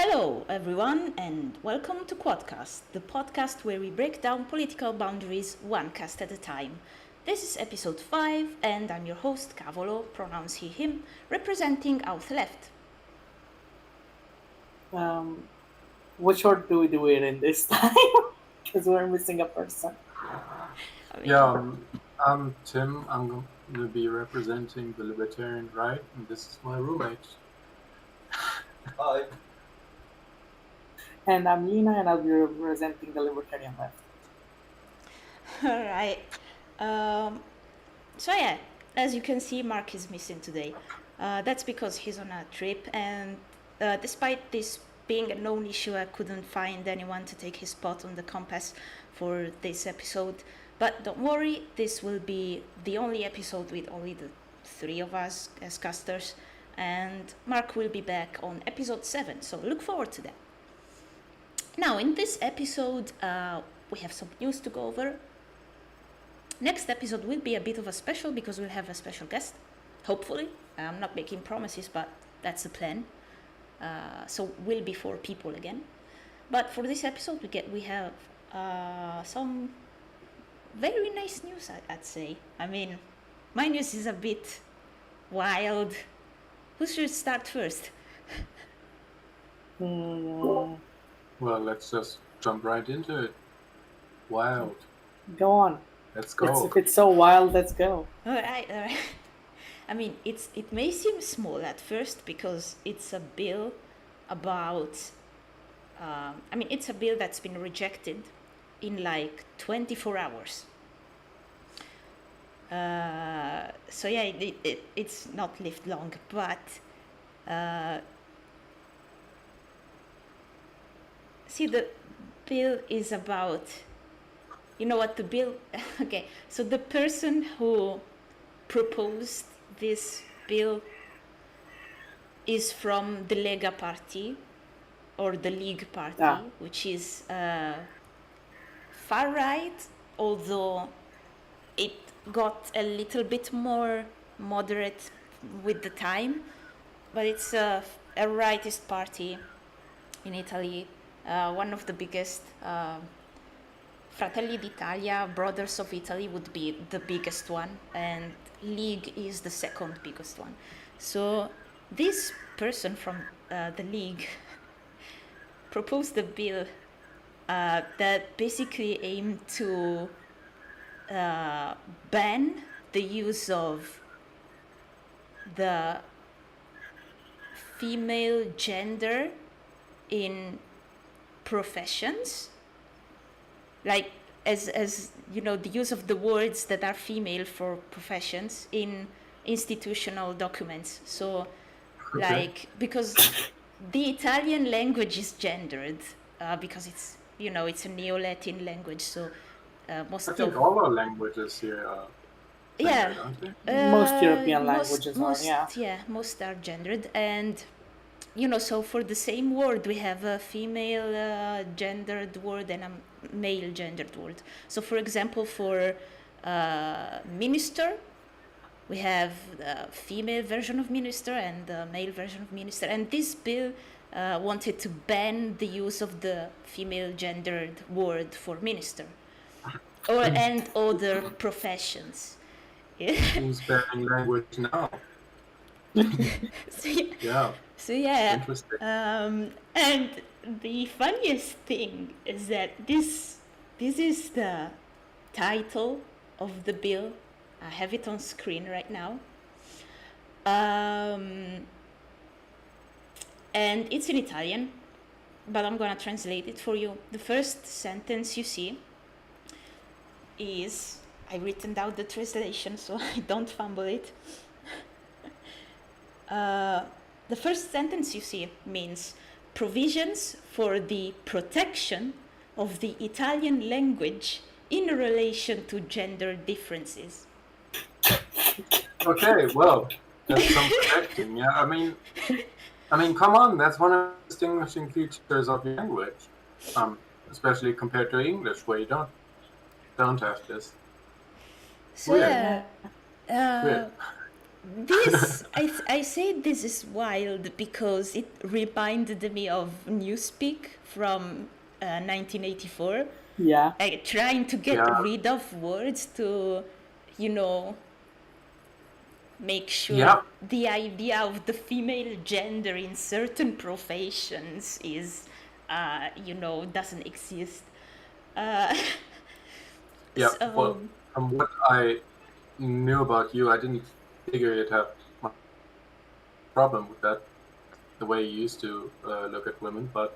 Hello, everyone, and welcome to Quadcast, the podcast where we break down political boundaries one cast at a time. This is episode 5, and I'm your host, Cavolo, pronouns he, him, representing auth-left. Which order do we do it in this time? Because we're missing a person. I'm Tim. I'm going to be representing the libertarian right, and this is my roommate. Hi. And I'm Lina, and I'll be representing the libertarian left. Alright. As you can see, Mark is missing today. That's because he's on a trip, and despite this being a known issue, I couldn't find anyone to take his spot on the compass for this episode. But don't worry, this will be the only episode with only the three of us as casters, and Mark will be back on episode 7, so look forward to that. Now, in this episode, we have some news to go over. Next episode will be a bit of a special because we'll have a special guest, hopefully. I'm not making promises, but that's the plan. So we'll be 4 people again. But for this episode, we have some very nice news, I'd say. I mean, my news is a bit wild. Who should start first? Well, let's just jump right into it. Wild. Go on. Let's go. If it's so wild, let's go. All right. I mean, it may seem small at first because it's a bill about. It's a bill that's been rejected in like 24 hours. It's not lived long, but see, the bill is about. You know what the bill? Okay, so the person who proposed this bill is from the Lega Party, or the League Party, which is far right, although it got a little bit more moderate with the time, but it's a rightist party in Italy, one of the biggest. Fratelli d'Italia, Brothers of Italy, would be the biggest one, and League is the second biggest one. So this person from the League proposed a bill that basically aimed to ban the use of the female gender in professions. Like, as you know, the use of the words that are female for professions in institutional documents. So, because the Italian language is gendered, because it's a Neo-Latin language. So, I think all our languages here are gendered, aren't they? Most European languages are, yeah. Yeah, most are gendered, and. So for the same word, we have a female gendered word and a male gendered word. So, for example, for minister, we have the female version of minister and the male version of minister. And this bill wanted to ban the use of the female gendered word for minister and other professions. Who's banning language now? So Interesting. And the funniest thing is that this is the title of the bill. I have it on screen right now. And it's in Italian, but I'm gonna translate it for you. The first sentence you see is, I've written down the translation so I don't fumble it. The first sentence you see means provisions for the protection of the Italian language in relation to gender differences. Okay, well, that's some protecting. Yeah, I mean, come on, that's one of the distinguishing features of your language, especially compared to English, where you don't have this. So Weird. I say this is wild because it reminded me of Newspeak from 1984. Yeah. Trying to get Yeah. rid of words to, make sure Yeah. the idea of the female gender in certain professions is, doesn't exist. Uh, Yeah. so, Well, from what I knew about you, I didn't figure you'd have much problem with that, the way you used to look at women. But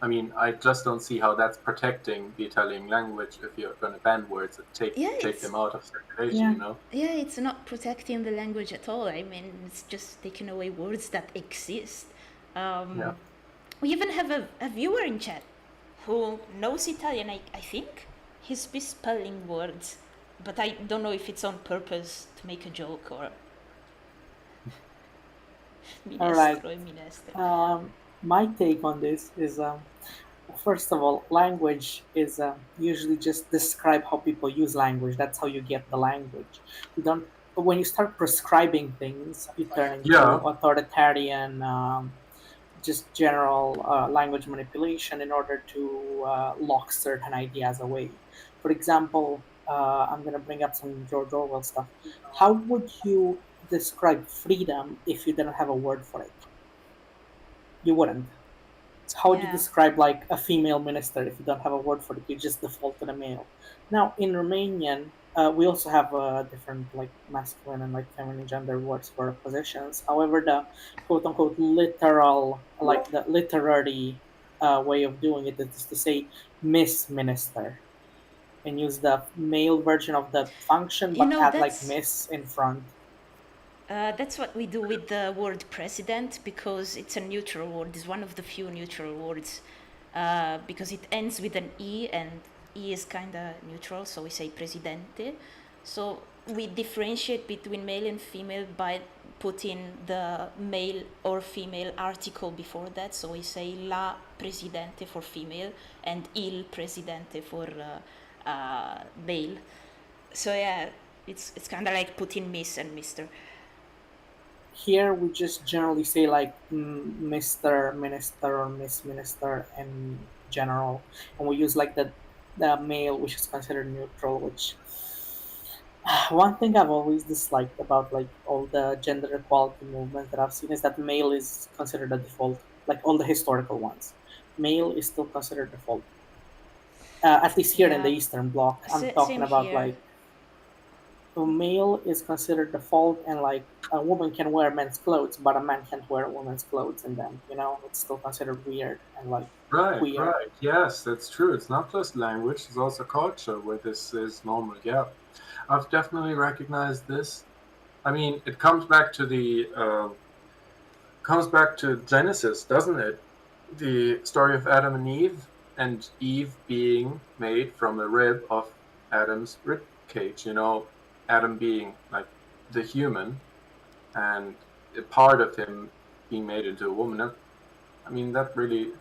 I mean, I just don't see how that's protecting the Italian language if you're going to ban words and yeah, take them out of circulation. Yeah. You know? yeah, it's not protecting the language at all. I mean, it's just taking away words that exist. Yeah. We even have a viewer in chat who knows Italian, I think. He's misspelling words, but I don't know if it's on purpose to make a joke or. All right. Minestro e minestre. My take on this is, first of all, language is usually just describe how people use language. That's how you get the language. You don't. But when you start prescribing things, you turn into Yeah. authoritarian, just general language manipulation in order to lock certain ideas away. For example, I'm going to bring up some George Orwell stuff. How would you describe freedom if you didn't have a word for it? You wouldn't. So how would you Yeah. describe like a female minister if you don't have a word for it? You just default to the male. Now in Romanian, we also have different like masculine and like feminine gender words for positions. However, the quote unquote literal, like the literary way of doing it is to say Miss Minister and use the male version of the function, You but know, add like Miss in front. that's what we do with the word president because it's a neutral word. It's one of the few neutral words because it ends with an E and E is kind of neutral, so we say presidente. So we differentiate between male and female by putting the male or female article before that. So we say la presidente for female and il presidente for male. So yeah, it's kind of like putting Miss and Mister. Here we just generally say like Mr. Minister or Miss Minister in general, and we use like the male, which is considered neutral. Which one thing I've always disliked about like all the gender equality movements that I've seen is that male is considered a default. Like all the historical ones, male is still considered default. At least here in the Yeah, Eastern Bloc, I'm talking same about here. like a male is considered default and like a woman can wear men's clothes but a man can't wear women's clothes, and then it's still considered weird and like Right. queer. Right. Yes, that's true. It's not just language; it's also culture where this is normal. Yeah, I've definitely recognized this. I mean, it comes back to Genesis, doesn't it? The story of Adam and Eve being made from a rib of Adam's rib cage. Adam being like the human, and a part of him being made into a woman. I mean, that really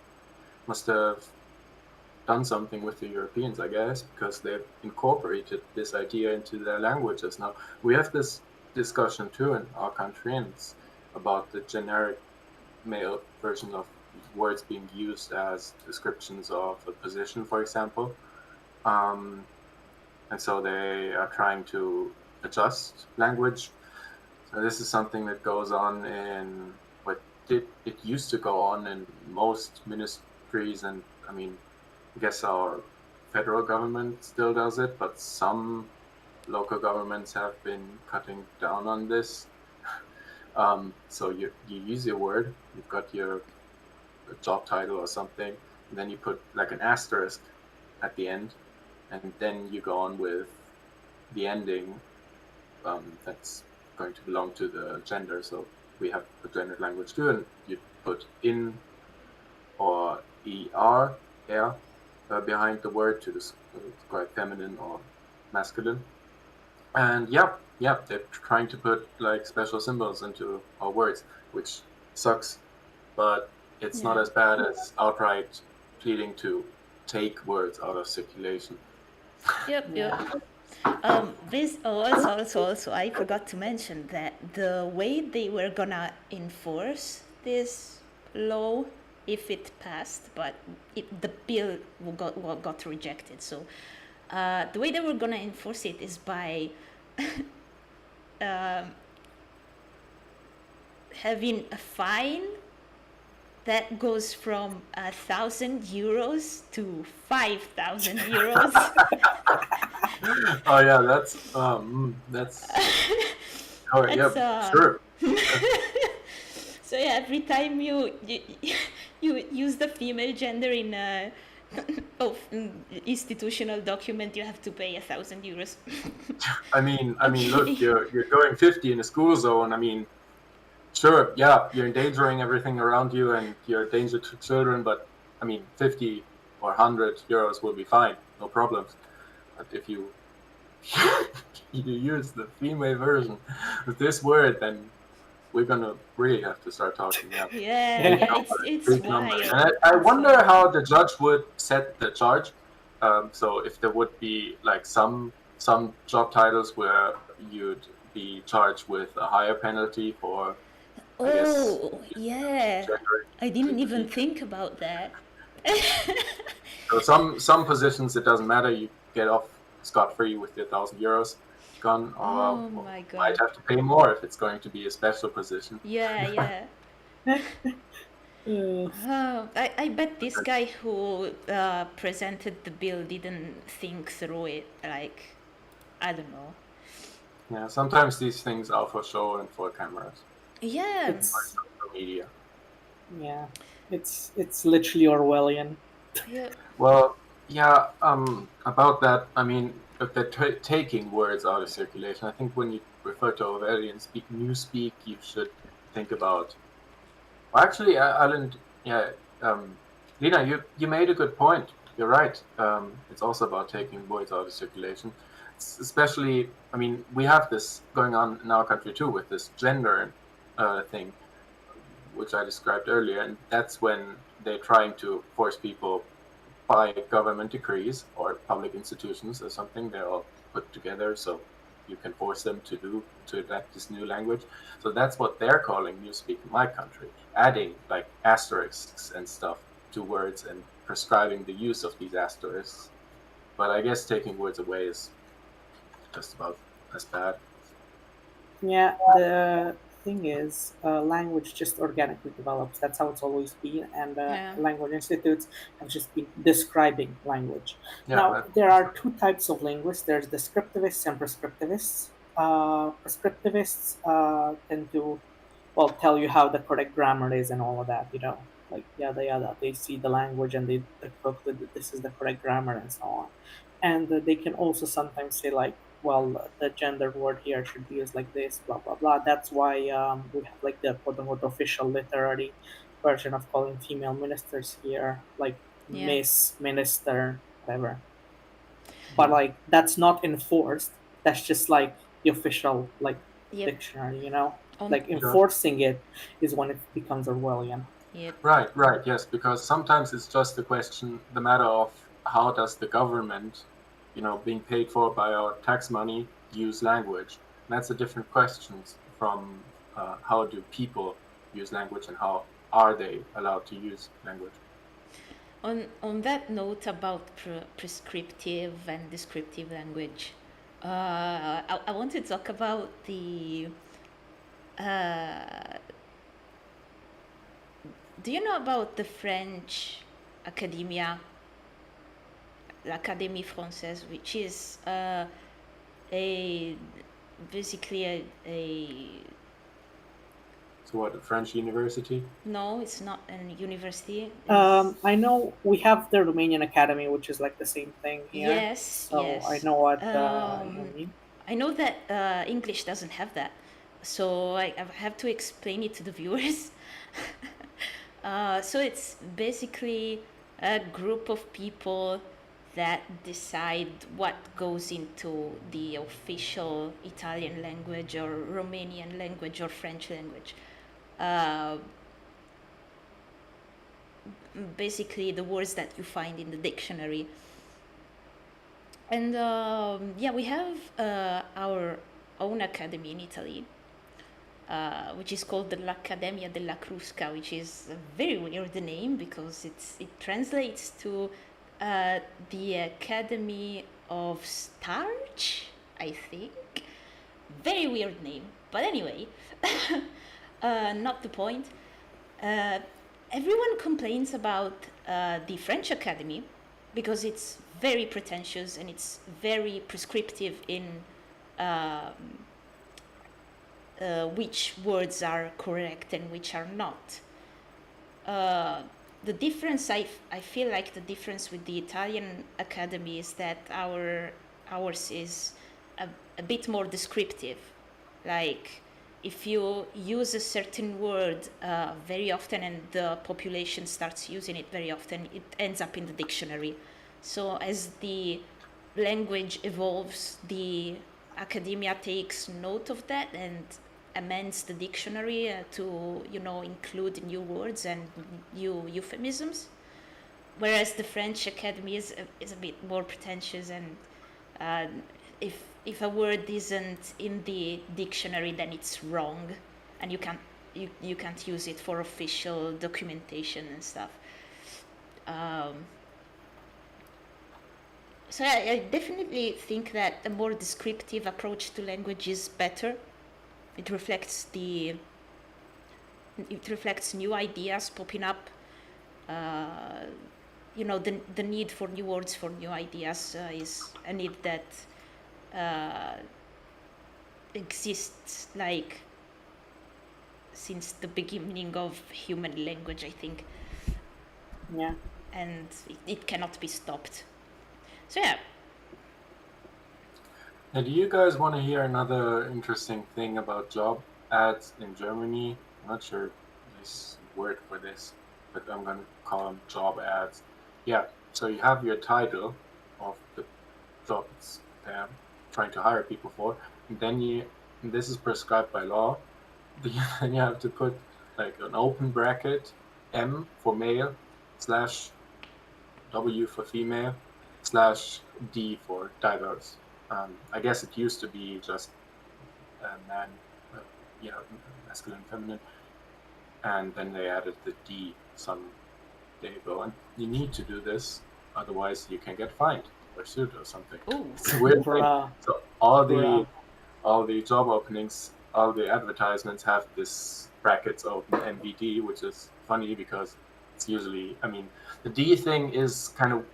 must have done something with the Europeans, I guess, because they've incorporated this idea into their languages. Now, we have this discussion too in our country, and it's about the generic male version of words being used as descriptions of a position, for example. And so they are trying to adjust language. So this is something that goes on in it used to go on in most ministries, and I mean, I guess our federal government still does it, but some local governments have been cutting down on this. So you use your word, you've got your job title or something, and then you put like an asterisk at the end, and then you go on with the ending that's going to belong to the gender. So we have a gendered language too, and you put in or er behind the word to describe feminine or masculine. And yeah, they're trying to put like special symbols into our words, which sucks, but it's not as bad as outright pleading to take words out of circulation. Yep. This also, I forgot to mention that the way they were gonna enforce this law, if it passed, but the bill got rejected. So the way they were gonna enforce it is by having a fine that goes from 1,000 euros to 5,000 euros. Oh yeah, that's. Oh yeah, That's, sure. So yeah, every time you use the female gender in a institutional document, you have to pay 1,000 euros. I mean, look, you're going 50 in a school zone. I mean, sure, yeah, you're endangering everything around you, and you're a danger to children. But I mean, 50 or 100 euros will be fine, no problems. But if you you use the female version of this word, then we're gonna really have to start talking now. Yeah, it's Big numbers. wild. And I wonder how the judge would set the charge. So if there would be like some job titles where you'd be charged with a higher penalty for, I guess, Oh, yeah. gender. I didn't even think about that. So some positions it doesn't matter, you get off scot-free with your 1,000 euros gone, or Oh my God. might have to pay more if it's going to be a special position. Yeah. Oh, I bet this guy who presented the bill didn't think through it. Like, I don't know. Yeah, sometimes these things are for show and for cameras, Yeah. It's for media. yeah, it's literally Orwellian. Yeah. Well, yeah, about that, I mean, if they're taking words out of circulation, I think when you refer to Orwellian newspeak, you should think about. Well, actually, Alan, yeah, Lina, you made a good point. You're right. It's also about taking words out of circulation. Especially, I mean, we have this going on in our country too with this gender thing, which I described earlier, and that's when they're trying to force people by government decrees or public institutions or something. They're all put together so you can force them to adapt this new language. So that's what they're calling newspeak in my country, adding like asterisks and stuff to words and prescribing the use of these asterisks. But I guess taking words away is just about as bad. Yeah, the thing is, language just organically develops. That's how it's always been, and Yeah. language institutes have just been describing language. Yeah, Now, there are two types of linguists. There's descriptivists and prescriptivists. Prescriptivists tend to, well, tell you how the correct grammar is and all of that. Like yada yada. They see the language and they conclude that this is the correct grammar and so on. And they can also sometimes say like, well, the gender word here should be used like this, blah blah blah. That's why we have like the quote unquote official literary version of calling female ministers here, like Yeah. Miss, Minister, whatever. But like that's not enforced. That's just like the official like Yep. dictionary, On- Like enforcing it is when it becomes Orwellian. Yep. Right, yes, because sometimes it's just the matter of how does the government, being paid for by our tax money, use language. And that's a different question from how do people use language and how are they allowed to use language. On that note about prescriptive and descriptive language, I want to talk about the. Do you know about the French academia, l'Académie Française, which is basically a So what, a French university? no, it's not a university. I know we have the Romanian Academy, which is like the same thing here. Yes, So yes. I know what you mean. I know that English doesn't have that, so I have to explain it to the viewers. So it's basically a group of people that decide what goes into the official Italian language or Romanian language or French language. Basically the words that you find in the dictionary. And we have our own academy in Italy, which is called the l'Accademia della Crusca, which is a very weird name because it translates to the Academy of Starch, I think. Very weird name. But anyway, not the point. Everyone complains about the French Academy because it's very pretentious and it's very prescriptive in which words are correct and which are not. The difference, I feel like the difference with the Italian Academy is that ours is a bit more descriptive. Like, if you use a certain word very often and the population starts using it very often, it ends up in the dictionary. So as the language evolves, the academia takes note of that and amends the dictionary to, include new words and new euphemisms. Whereas the French Academy is a bit more pretentious, and if a word isn't in the dictionary, then it's wrong, and you can't use it for official documentation and stuff. So I definitely think that a more descriptive approach to language is better. It reflects new ideas popping up. The need for new words for new ideas is a need that exists like since the beginning of human language, I think. Yeah. And it cannot be stopped. So yeah. And do you guys want to hear another interesting thing about job ads in Germany? I'm not sure this word for this, but I'm going to call them job ads. Yeah, so you have your title of the jobs they're trying to hire people for, and then this is prescribed by law, then you have to put like an open bracket, M for male, /W for female, /D for diverse. I guess it used to be just man, masculine, feminine, and then they added the D some day ago. And you need to do this, otherwise you can get fined or sued or something. Ooh. It's a weird thing. So all the job openings, all the advertisements have this brackets open MBD, which is funny because it's usually, the D thing is kind of,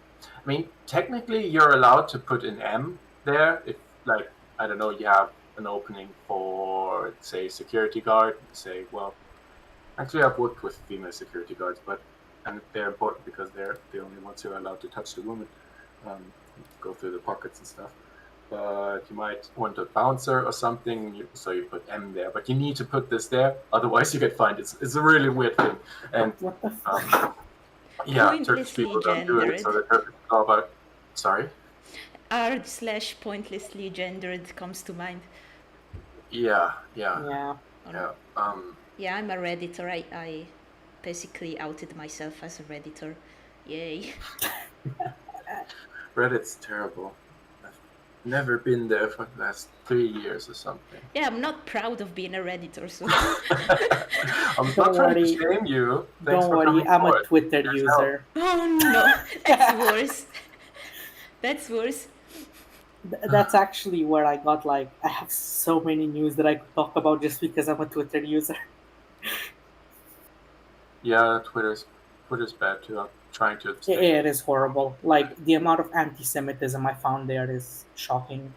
technically you're allowed to put an M there if, like, I don't know, you have an opening for, say, security guard. Say, well, actually I've worked with female security guards, and they're important because they're the only ones who are allowed to touch the woman, go through the pockets and stuff. But you might want a bouncer or something, so you put M there. But you need to put this there, otherwise you get fined. It's a really weird thing. And what the fuck? Yeah, Turkish people don't do it, so the Turkish all about. Sorry. R/pointlessly gendered comes to mind. Yeah. Yeah. Yeah. I'm a Redditor. I basically outed myself as a Redditor. Yay. Reddit's terrible. I've never been there for the last 3 years or something. Yeah, I'm not proud of being a Redditor, so. I'm not trying to shame you. Thanks Don't for worry, coming I'm forward. a Twitter user. Oh no, that's worse. That's worse. That's actually where I got, like, I have so many news that I could talk about just because I'm a Twitter user. Yeah, Twitter's bad too. I'm trying to abstain. It is horrible. Like, the amount of anti-Semitism I found there is shocking.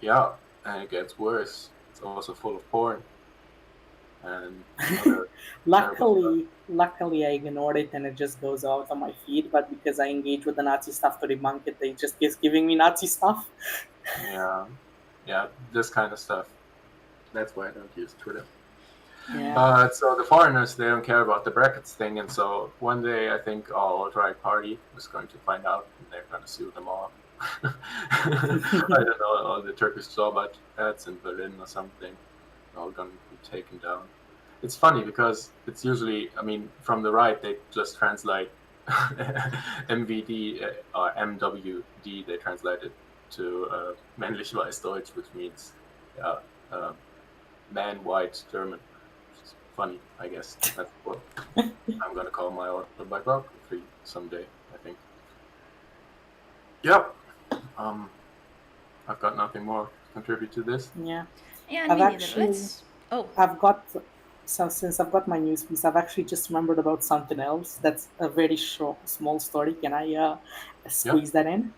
Yeah, and it gets worse. It's also full of porn. And other Luckily, I ignored it and it just goes out on my feed. But because I engage with the Nazi stuff to debunk it, they just keep giving me Nazi stuff. Yeah, this kind of stuff. That's why I don't use Twitter. Yeah. So the foreigners, they don't care about the brackets thing, and so one day I think our alt-right party is going to find out, and they're going to sue them all. I don't know, all the Turkish job ads in Berlin or something, all going to be taken down. It's funny because it's usually, from the right, they just translate MVD or MWD, they translate it to männlich weiß Deutsch, which means man white German, which is funny, I guess. That's what I'm gonna call my autobiography someday, I think. Yep. I've got nothing more to contribute to this. Yeah. Yeah, I've me neither. actually- Let's. Oh, I've got, so since I've got my news piece, I've actually just remembered about something else. That's a very small story. Can I squeeze that in?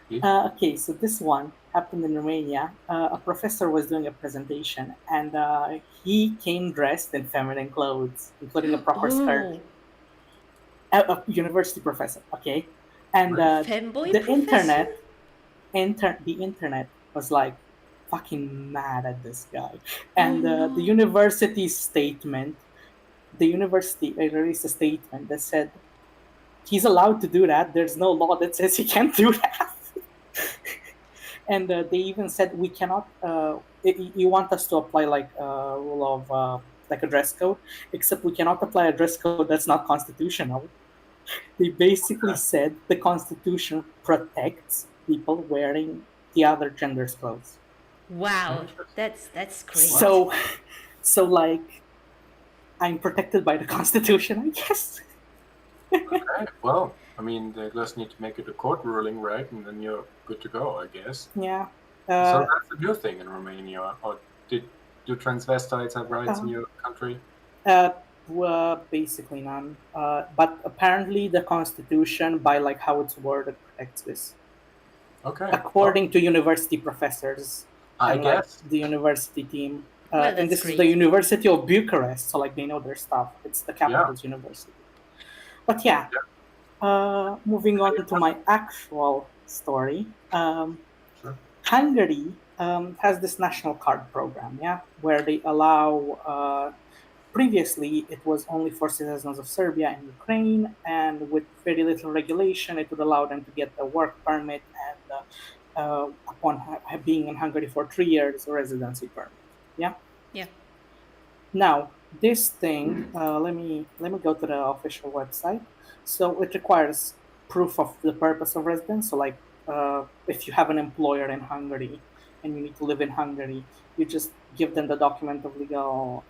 Yeah. Okay, so this one happened in Romania. A professor was doing a presentation, and he came dressed in feminine clothes, including a proper skirt. A university professor, okay? And femboy the professor? the internet was like fucking mad at this guy. And no. the university statement, the university released a statement that said he's allowed to do that. There's no law that says he can't do that. And they even said we cannot. You want us to apply like a rule of like a dress code, except we cannot apply a dress code that's not constitutional. They basically said the Constitution protects people wearing the other gender's clothes. Wow, that's great. So like, I'm protected by the Constitution, I guess. Okay, well, I mean, they just need to make it a court ruling, right? And then you're good to go, I guess. Yeah. So that's a new thing in Romania. Or do transvestites have rights in your country? Basically none. But apparently the Constitution, by like how it's worded, protects this. Okay. According to university professors, I and, guess like, the university team. Well, and this that's is the great. University of Bucharest, so like they know their stuff. It's the capital's university. But yeah, moving on to my actual story. Sure. Hungary has this national card program, where they allow. Previously, it was only for citizens of Serbia and Ukraine, and with very little regulation, it would allow them to get a work permit and, upon being in Hungary for 3 years, a residency permit. Yeah. Yeah. Now, this thing, let me go to the official website. So it requires proof of the purpose of residence. So, like, if you have an employer in Hungary and you need to live in Hungary, you just give them the document of legal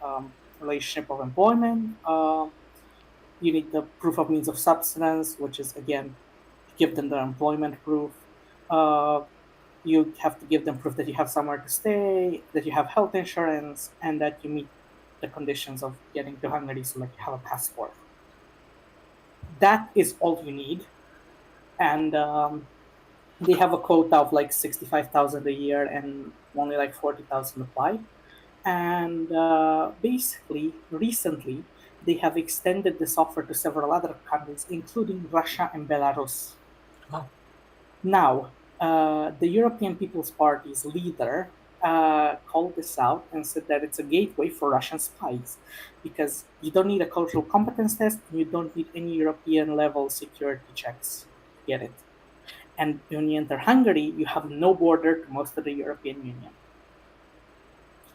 relationship of employment. You need the proof of means of subsistence, which is, again, give them the employment proof. You have to give them proof that you have somewhere to stay, that you have health insurance, and that you meet the conditions of getting to Hungary, so like you have a passport. That is all you need. And they have a quota of like 65,000 a year and only like 40,000 apply. And basically, recently, they have extended this offer to several other countries, including Russia and Belarus. Oh. Now, the European People's Party's leader called this out and said that it's a gateway for Russian spies because you don't need a cultural competence test and you don't need any European level security checks to get it. And when you enter Hungary, you have no border to most of the European Union.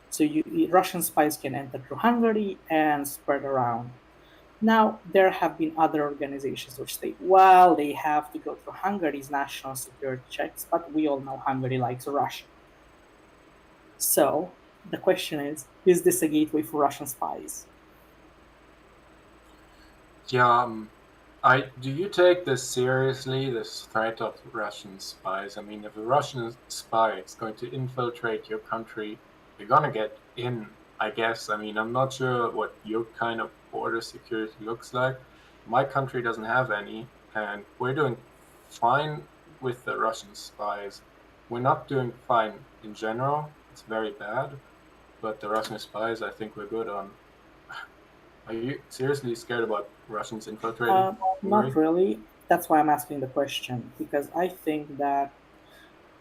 So Russian spies can enter through Hungary and spread around. Now, there have been other organizations which state, well, they have to go through Hungary's national security checks, but we all know Hungary likes Russia. So, the question is this a gateway for Russian spies? Yeah, do you take this seriously, this threat of Russian spies? I mean, if a Russian spy is going to infiltrate your country, you're gonna get in, I guess. I mean, I'm not sure what your kind of border security looks like. My country doesn't have any, and we're doing fine with the Russian spies. We're not doing fine in general. It's very bad, but the Russian spies, I think we're good on. Are you seriously scared about Russians infiltrating? Not really. That's why I'm asking the question, because I think that,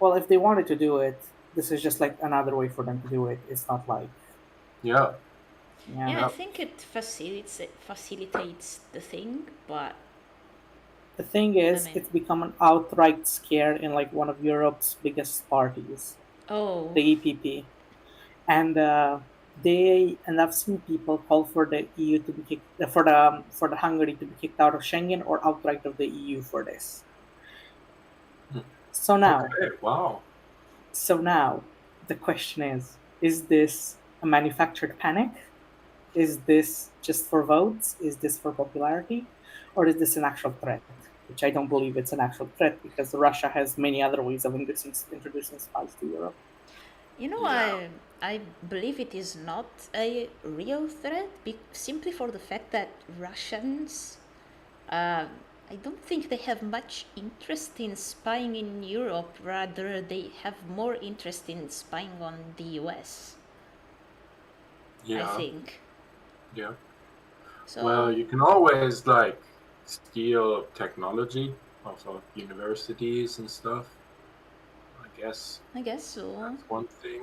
well, if they wanted to do it, this is just like another way for them to do it. It's not like... Yeah. Yeah, I think it facilitates the thing, but... The thing is, it's become an outright scare in like one of Europe's biggest parties. Oh. The EPP. And I've seen people call for the EU to be kicked, for the Hungary to be kicked out of Schengen or outright of the EU for this. So now, Okay, wow. So now the question is this a manufactured panic? Is this just for votes? Is this for popularity? Or is this an actual threat? Which I don't believe it's an actual threat because Russia has many other ways of introducing spies to Europe. You know, Yeah. I believe it is not a real threat simply for the fact that Russians, I don't think they have much interest in spying in Europe. Rather, they have more interest in spying on the US, I Yeah. think. Yeah. So, Well, you can always like steal technology, also universities and stuff. I guess I guess so. that's one thing.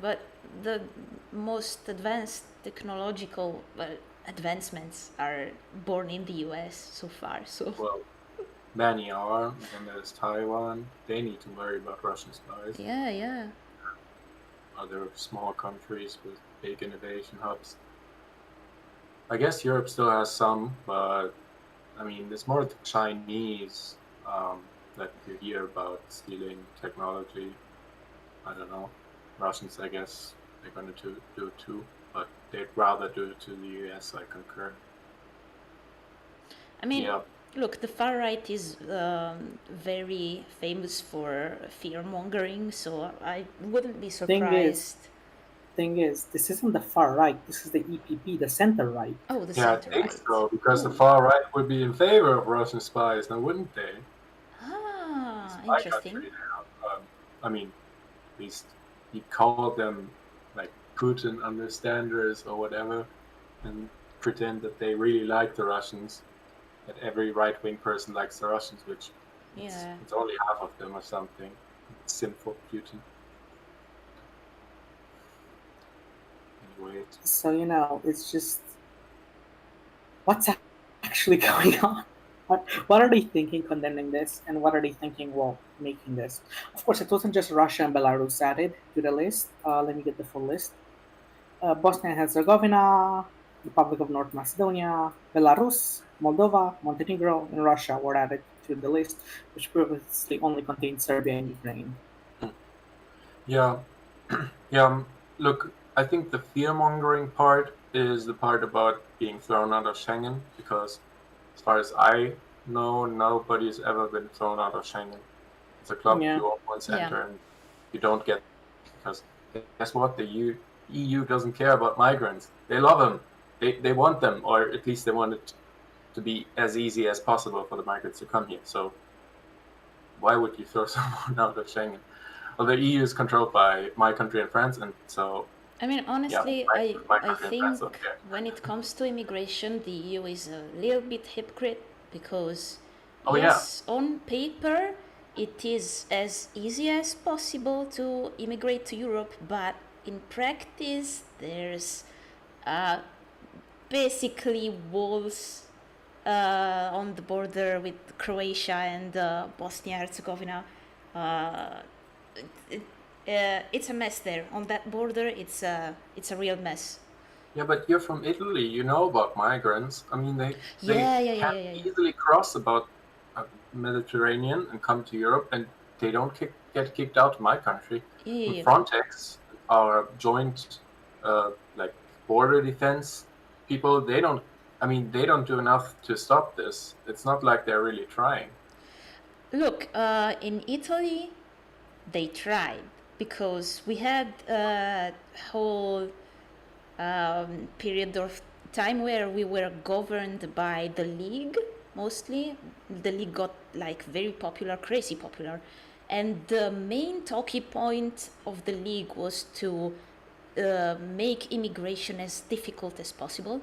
But the most advanced technological advancements are born in the US so far. So, Well, many are. Then there's Taiwan. They need to worry about Russian spies. yeah. Other small countries with big innovation hubs. I guess Europe still has some, but I mean, it's more the Chinese that you hear about stealing technology. I don't know. Russians, I guess, they're going to do it too, but they'd rather do it to the US, I concur. I mean, Yeah. look, the far right is very famous for fear mongering, so I wouldn't be surprised. Thing is, this isn't the far right. This is the EPP, the center right. Oh, the Yeah, I center think right. so, because the Ooh. far right would be in favor of Russian spies, now wouldn't they? Ah, My interesting. country, I mean, at least he called them like Putin understanders or whatever, and pretend that they really like the Russians. That every right-wing person likes the Russians, which Yeah. it's only half of them or something. It's sinful Putin. Anyway, So it's just what's actually going on. What are they thinking condemning this, and what are they thinking while making this? Of course, it wasn't just Russia and Belarus added to the list. Let me get the full list. Bosnia and Herzegovina, Republic of North Macedonia, Belarus, Moldova, Montenegro, and Russia were added to the list, which previously only contained Serbia and Ukraine. yeah, yeah. Look, I think the fear-mongering part is the part about being thrown out of Schengen, because as far as I know, nobody's ever been thrown out of Schengen. It's a club Yeah. you all once Yeah. enter, and you don't get, because guess what? The EU doesn't care about migrants. They love them. They want them, or at least they want it to be as easy as possible for the migrants to come here. So why would you throw someone out of Schengen? Well, the EU is controlled by my country and France, and so I mean, honestly, my I country and think France don't care. when it comes to immigration, the EU is a little bit hypocrite because, Oh, yes, on paper, it is as easy as possible to immigrate to Europe, but in practice, there's basically walls on the border with Croatia and Bosnia Herzegovina. It's a mess there. On that border, it's a real mess. Yeah, but you're from Italy. You know about migrants. I mean, they Yeah. easily cross about Mediterranean and come to Europe, and they don't get kicked out of my country. And Yeah. Frontex, our joint like border defense people, they don't. I mean, they don't do enough to stop this. It's not like they're really trying. Look, in Italy, they tried because we had a whole period of time where we were governed by the League mostly. The League got like very popular, crazy popular, and the main talking point of the League was to make immigration as difficult as possible.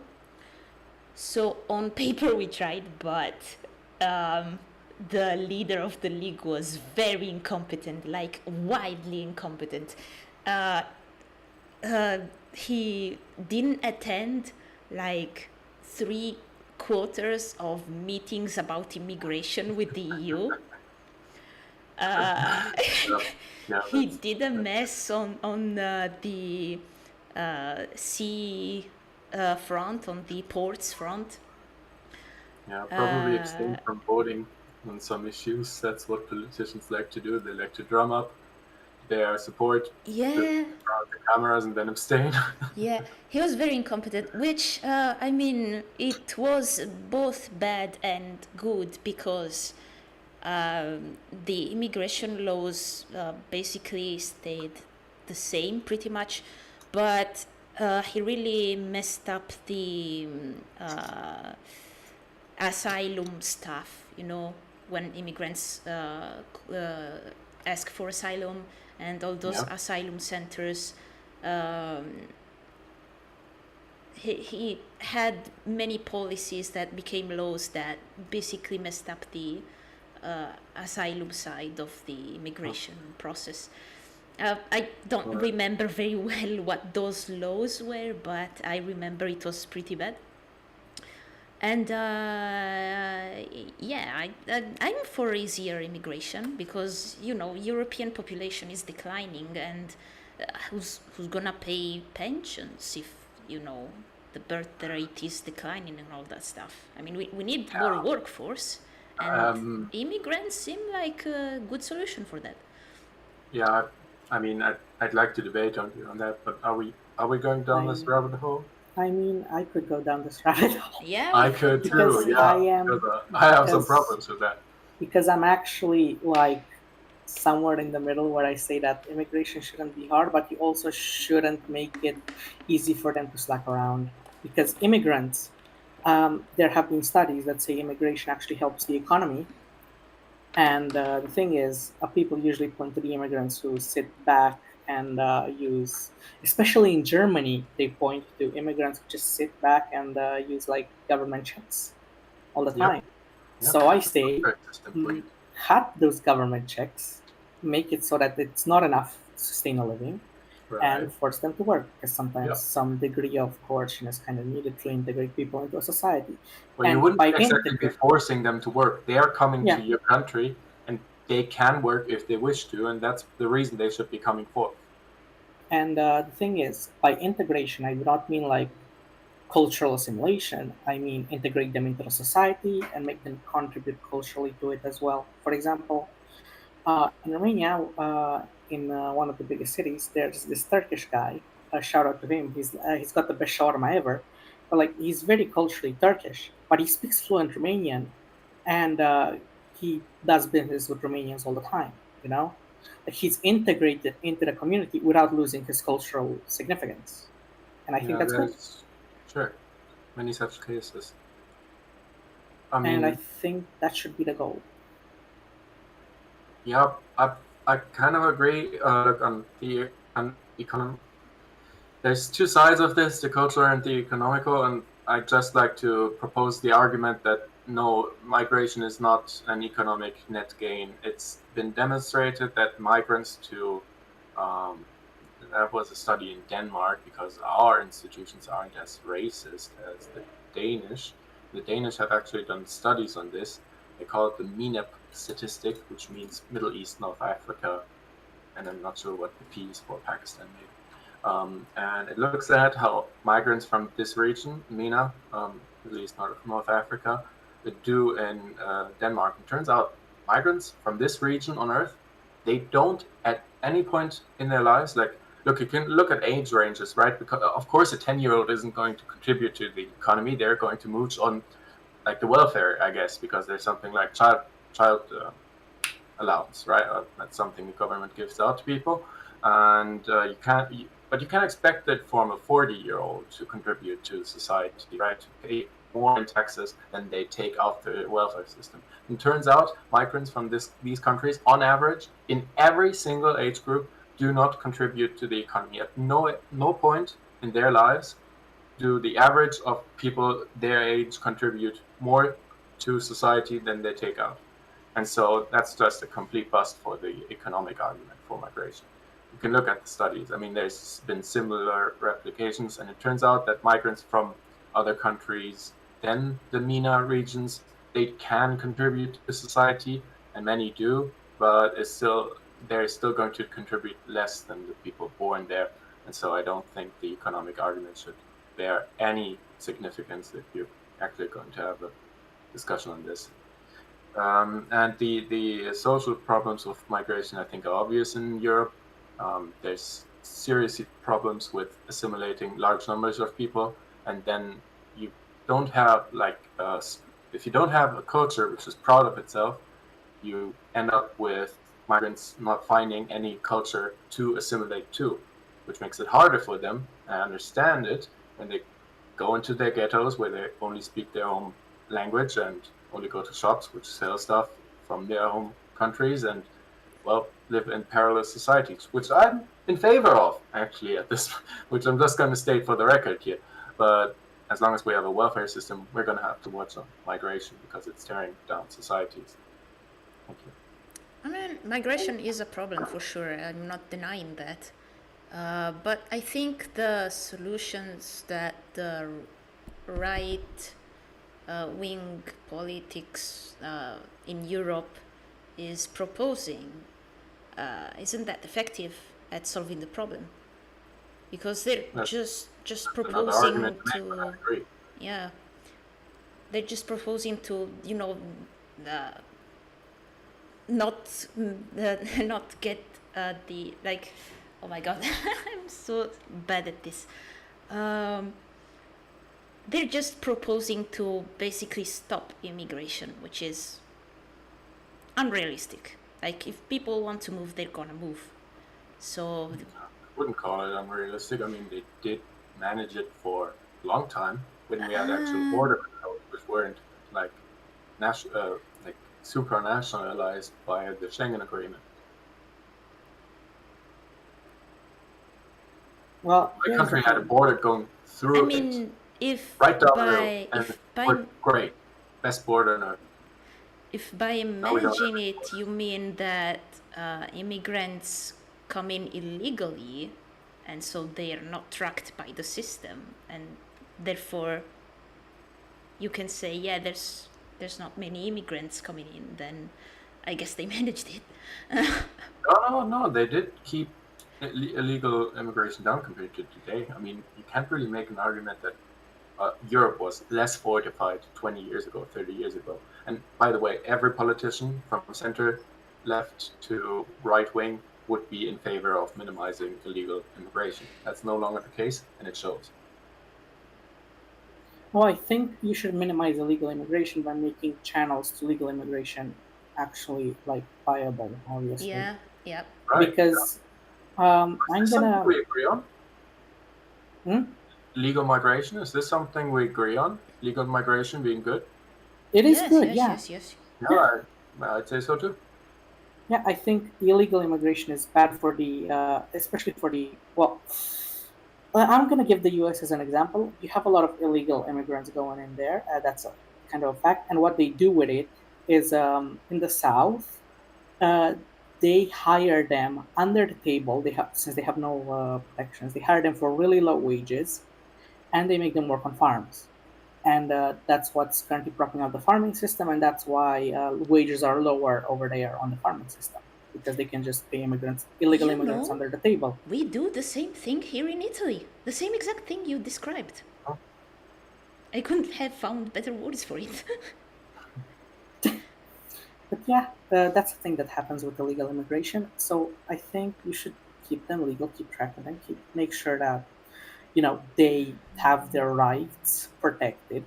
So on paper we tried, but the leader of the League was very incompetent, like widely incompetent. He didn't attend like 3/4 of meetings about immigration with the EU. Yeah, He did a mess on the sea front, on the ports front. yeah, probably abstain from voting on some issues. That's what politicians like to do. They like to drum up their support Yeah, the cameras and then abstain. yeah, he was very incompetent, which, I mean, it was both bad and good because the immigration laws basically stayed the same pretty much, but he really messed up the asylum stuff, you know, when immigrants ask for asylum and all those Yeah. asylum centers. He had many policies that became laws that basically messed up the asylum side of the immigration process. I don't remember very well what those laws were, but I remember it was pretty bad. And yeah, I'm for easier immigration because, you know, European population is declining, and who's gonna pay pensions if, you know, the birth rate is declining and all that stuff. I mean, we need more workforce, and immigrants seem like a good solution for that. Yeah, I mean, I'd like to debate on that, but are we going down this rabbit hole? I mean, I could go down this rabbit hole. Yeah, I could Because too. Yeah, I am- because, I have some because- problems with that. Because I'm actually like somewhere in the middle where I say that immigration shouldn't be hard, but you also shouldn't make it easy for them to slack around. Because immigrants, there have been studies that say immigration actually helps the economy. And the thing is, people usually point to the immigrants who sit back and use, especially in Germany, they point to immigrants who just sit back and use like government checks all the Yep. time. So I say, Very distinctly. cut those government checks, make it so that it's not enough to sustain a living, Right. and force them to work. Because sometimes Yep. some degree of coercion is kind of needed to integrate people into a society. Well, you and wouldn't by exactly be integrate- forcing them to work. They are coming Yeah. to your country, and they can work if they wish to, and that's the reason they should be coming forth. And the thing is, by integration, I do not mean like cultural assimilation. I mean integrate them into the society and make them contribute culturally to it as well. For example, in Romania, in one of the biggest cities, there's this Turkish guy. Shout out to him. He's got the best shawarma ever. But like he's very culturally Turkish, but he speaks fluent Romanian, and he does business with Romanians all the time. You know, like he's integrated into the community without losing his cultural significance, and I think that's good. Sure, many such cases. I mean, And I think that should be the goal. yeah, I kind of agree. Look, on the economy, there's two sides of this: the cultural and the economical. And I'd just like to propose the argument that no, migration is not an economic net gain. It's been demonstrated that migrants to that was a study in Denmark, because our institutions aren't as racist as the Danish. The Danish have actually done studies on this. They call it the MENAP statistic, which means Middle East, North Africa, and I'm not sure what the P is for, Pakistan maybe. And it looks at how migrants from this region, MENA, Middle East, North Africa, do in Denmark. It turns out migrants from this region on Earth, they don't at any point in their lives, like, look, you can look at age ranges, right? Because of course a 10-year-old isn't going to contribute to the economy. They're going to move on like the welfare, I guess, because there's something like child allowance, right? That's something the government gives out to people, and you can't expect that from a 40-year-old to contribute to society, right? To pay more in taxes than they take out the welfare system. It turns out migrants from these countries, on average, in every single age group, do not contribute to the economy. At no point in their lives do the average of people their age contribute more to society than they take out. And so that's just a complete bust for the economic argument for migration. You can look at the studies. I mean, there's been similar replications, and it turns out that migrants from other countries than the MENA regions, they can contribute to society, and many do, but they're still going to contribute less than the people born there. And so I don't think the economic argument should bear any significance if you're actually going to have a discussion on this. And the social problems of migration, I think, are obvious in Europe. There's serious problems with assimilating large numbers of people, and then you don't have if you don't have a culture which is proud of itself, you end up with migrants not finding any culture to assimilate to, which makes it harder for them. I understand it when they go into their ghettos where they only speak their own language and only go to shops which sell stuff from their home countries and, well, live in parallel societies, which I'm in favor of, actually, at this, which I'm just going to state for the record here. But as long as we have a welfare system, we're going to have to watch on migration because it's tearing down societies. Thank you. I mean, migration is a problem for sure. I'm not denying that. But I think the solutions that the right wing politics in Europe is proposing isn't that effective at solving the problem, because they're just proposing to, yeah, they're just proposing to, you know, not get the, like, oh my god, I'm so bad at this. They're just proposing to basically stop immigration, which is unrealistic. Like, if people want to move, they're gonna move. So I wouldn't call it unrealistic. I mean, they did manage it for a long time when we had actual border controls, which weren't like supranationalized by the Schengen Agreement. Well, my country had a border going through I mean, it, if right down by the road, and if by we're great, best border on earth. if by managing it you mean that immigrants come in illegally, and so they are not tracked by the system, and therefore you can say, yeah, there's not many immigrants coming in, then I guess they managed it. No, they did keep illegal immigration down compared to today. I mean, you can't really make an argument that Europe was less fortified 20 years ago, 30 years ago. And by the way, every politician from center left to right wing would be in favor of minimizing illegal immigration. That's no longer the case, and it shows. Well, I think you should minimize illegal immigration by making channels to legal immigration actually like viable, obviously. Yeah. Right. Because Is I'm this something gonna. we agree on? Hmm? Legal migration, is this something we agree on? Legal migration being good? It is Yes, good, yes, yeah. yes, yes. Yeah, I'd say so too. Yeah, I think illegal immigration is bad for the, especially for the, well, I'm going to give the US as an example. You have a lot of illegal immigrants going in there. That's a kind of a fact. And what they do with it is in the South, they hire them under the table. Since they have no protections, they hire them for really low wages, and they make them work on farms. And that's what's currently propping up the farming system, and that's why wages are lower over there on the farming system, because they can just pay illegal immigrants under the table. We do the same thing here in Italy. The same exact thing you described. Oh. I couldn't have found better words for it. But yeah, that's the thing that happens with illegal immigration. So I think you should keep them legal, keep track of them, make sure that they have their rights protected,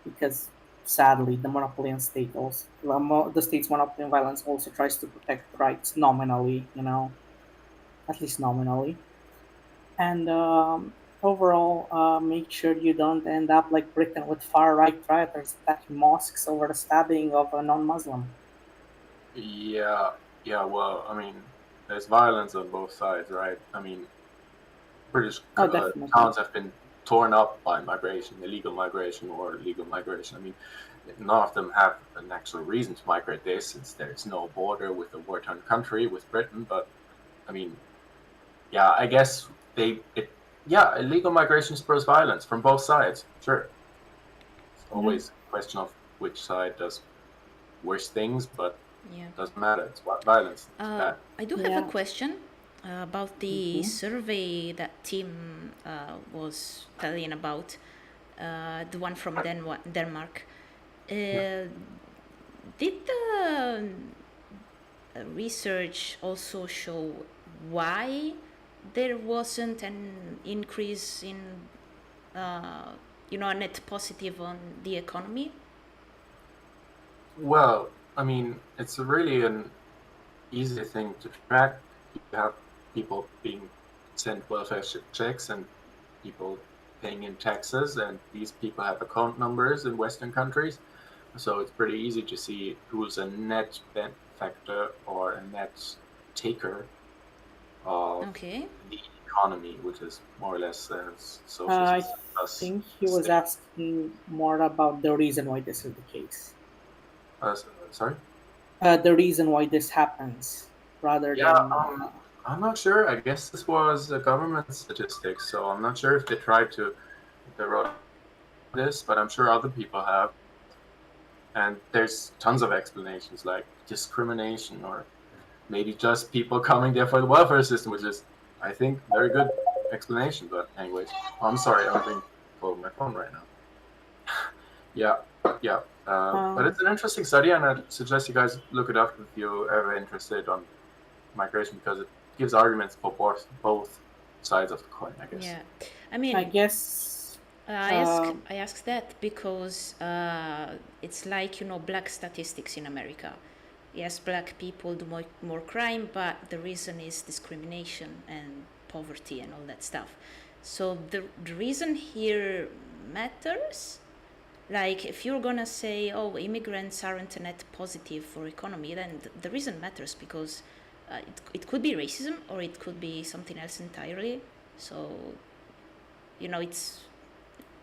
because sadly the monopoly on state also, the state's monopoly on violence also tries to protect rights nominally, at least nominally. And overall, make sure you don't end up like Britain with far-right rioters attacking mosques over the stabbing of a non-Muslim. Yeah, well, I mean, there's violence on both sides, right? I mean, British towns have been torn up by migration, illegal migration or legal migration. I mean, none of them have an actual reason to migrate there, since there's no border with a war-torn country, with Britain. But I mean, yeah, I guess illegal migration spurs violence from both sides. Sure, it's always a question of which side does worse things, but it doesn't matter. It's violence. It's bad. I do have a question about the survey that Tim was telling about, the one from Denmark. Did the research also show why there wasn't an increase in, a net positive on the economy? Well, I mean, it's really an easy thing to track. You have people being sent welfare checks and people paying in taxes, and these people have account numbers in Western countries. So it's pretty easy to see who's a net benefactor or a net taker of Okay. the economy, which is more or less social I system plus think he was state. asking more about the reason why this is the case. Sorry? The reason why this happens, rather Yeah, than. I'm not sure. I guess this was a government statistic, so I'm not sure if they tried to if they wrote this, but I'm sure other people have. And there's tons of explanations like discrimination or maybe just people coming there for the welfare system, which is, I think, very good explanation. But anyways, I'm sorry, I'm being pulled my phone right now. Yeah. But it's an interesting study, and I suggest you guys look it up if you're ever interested on migration, because it gives arguments for both sides of the coin, I guess. Yeah, I mean, I guess. I ask that because it's like black statistics in America. Yes, black people do more crime, but the reason is discrimination and poverty and all that stuff. So the reason here matters. Like if you're gonna say, oh, immigrants aren't a net positive for economy, then the reason matters because it could be racism or it could be something else entirely. So, it's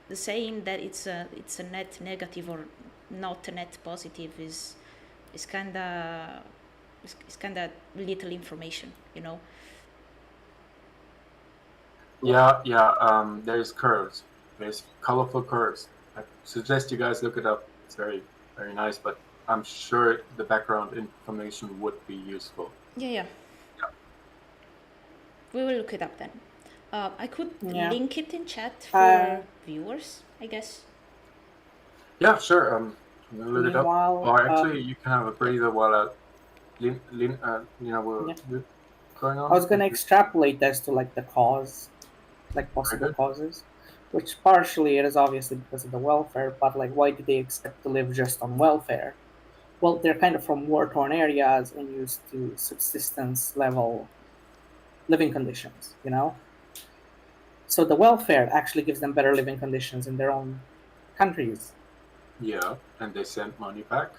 the saying that it's a net negative or not a net positive is kinda little information. Yeah. There's curves. There's colorful curves. I suggest you guys look it up. It's very, very nice, but I'm sure the background information would be useful. Yeah. We will look it up then. I could link it in chat for viewers, I guess. Yeah, sure. I'm gonna look it up. Or actually, you can have a breather while Lina will going on. I was gonna extrapolate as to the cause, possible causes, which partially it is obviously because of the welfare, but why do they accept to live just on welfare? Well, they're kind of from war-torn areas and used to subsistence level living conditions, So the welfare actually gives them better living conditions in their own countries. Yeah, and they send money back.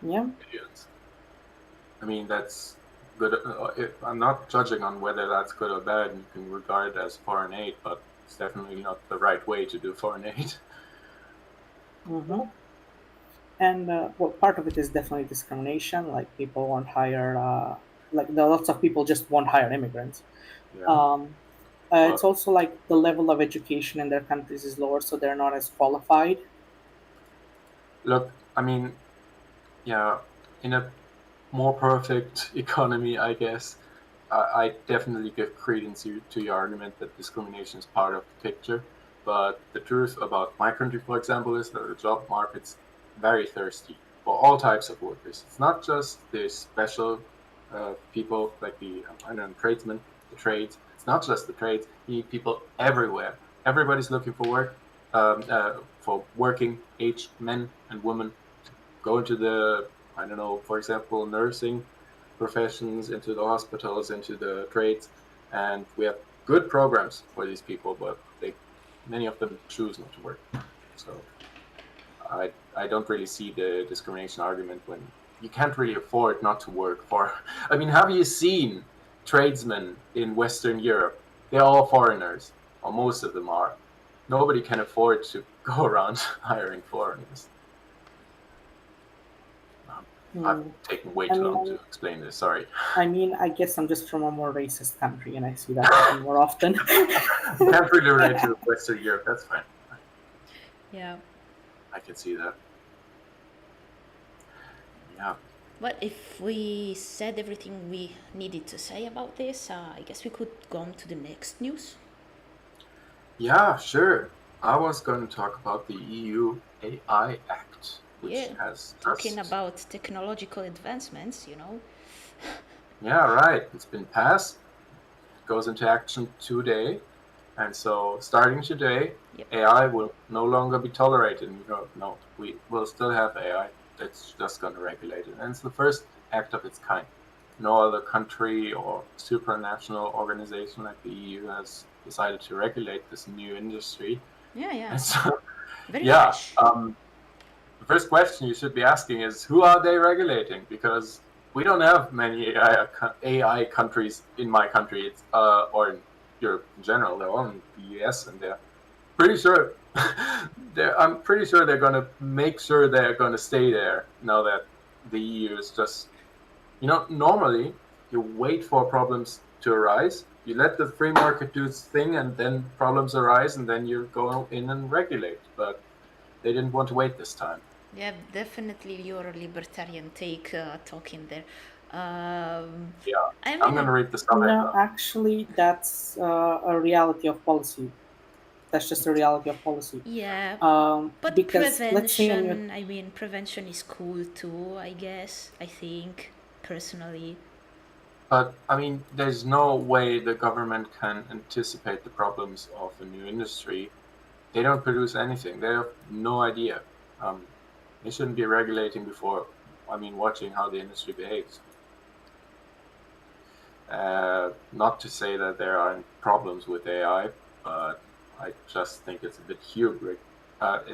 Yeah. I mean, that's good. I'm not judging on whether that's good or bad. You can regard it as foreign aid, but it's definitely not the right way to do foreign aid. Mm-hmm. And part of it is definitely discrimination. Like people won't hire, lots of people just won't hire immigrants. Yeah. It's also the level of education in their countries is lower, so they're not as qualified. Look, I mean, yeah, in a more perfect economy, I guess, I definitely give credence to your argument that discrimination is part of the picture. But the truth about my country, for example, is that the job market's very thirsty for all types of workers. It's not just the special people like the tradesmen, the trades. It's not just the trades. You need people everywhere. Everybody's looking for work, for working age men and women to go into the, for example, nursing professions, into the hospitals, into the trades. And we have good programs for these people, but many of them choose not to work. So I don't really see the discrimination argument when you can't really afford not to work for. I mean, have you seen tradesmen in Western Europe? They're all foreigners, or most of them are. Nobody can afford to go around hiring foreigners. I've taken way too long to explain this, sorry. I mean, I guess I'm just from a more racist country and I see that happen more often. You can't really relate to Western Europe, that's fine. Yeah. I can see that. Yeah. But if we said everything we needed to say about this, I guess we could go on to the next news. Yeah, sure. I was going to talk about the EU AI Act, which has talking about technological advancements, Yeah, right. It's been passed. goes into action today. And so starting today, Yep. AI will no longer be tolerated in Europe. No, we will still have AI that's just going to regulate it. And it's the first act of its kind. No other country or supranational organization like the EU has decided to regulate this new industry. Yeah. And so, Very yeah, fresh. the first question you should be asking is, who are they regulating? Because we don't have many AI countries in my country, or in Europe in general. They're all in the US, and they're pretty sure. I'm pretty sure they're going to make sure they're going to stay there now that the EU is just. Normally you wait for problems to arise. You let the free market do its thing, and then problems arise, and then you go in and regulate. But they didn't want to wait this time. Yeah, definitely your libertarian take talking there. Yeah, I I'm going to read the summary. No, actually, that's a reality of policy. That's just a reality of policy. Yeah, but Because let's say prevention is cool too, I guess, I think, personally. But, I mean, there's no way the government can anticipate the problems of a new industry. They don't produce anything. They have no idea. They shouldn't be regulating before, watching how the industry behaves. Not to say that there aren't problems with AI, but I just think it's a bit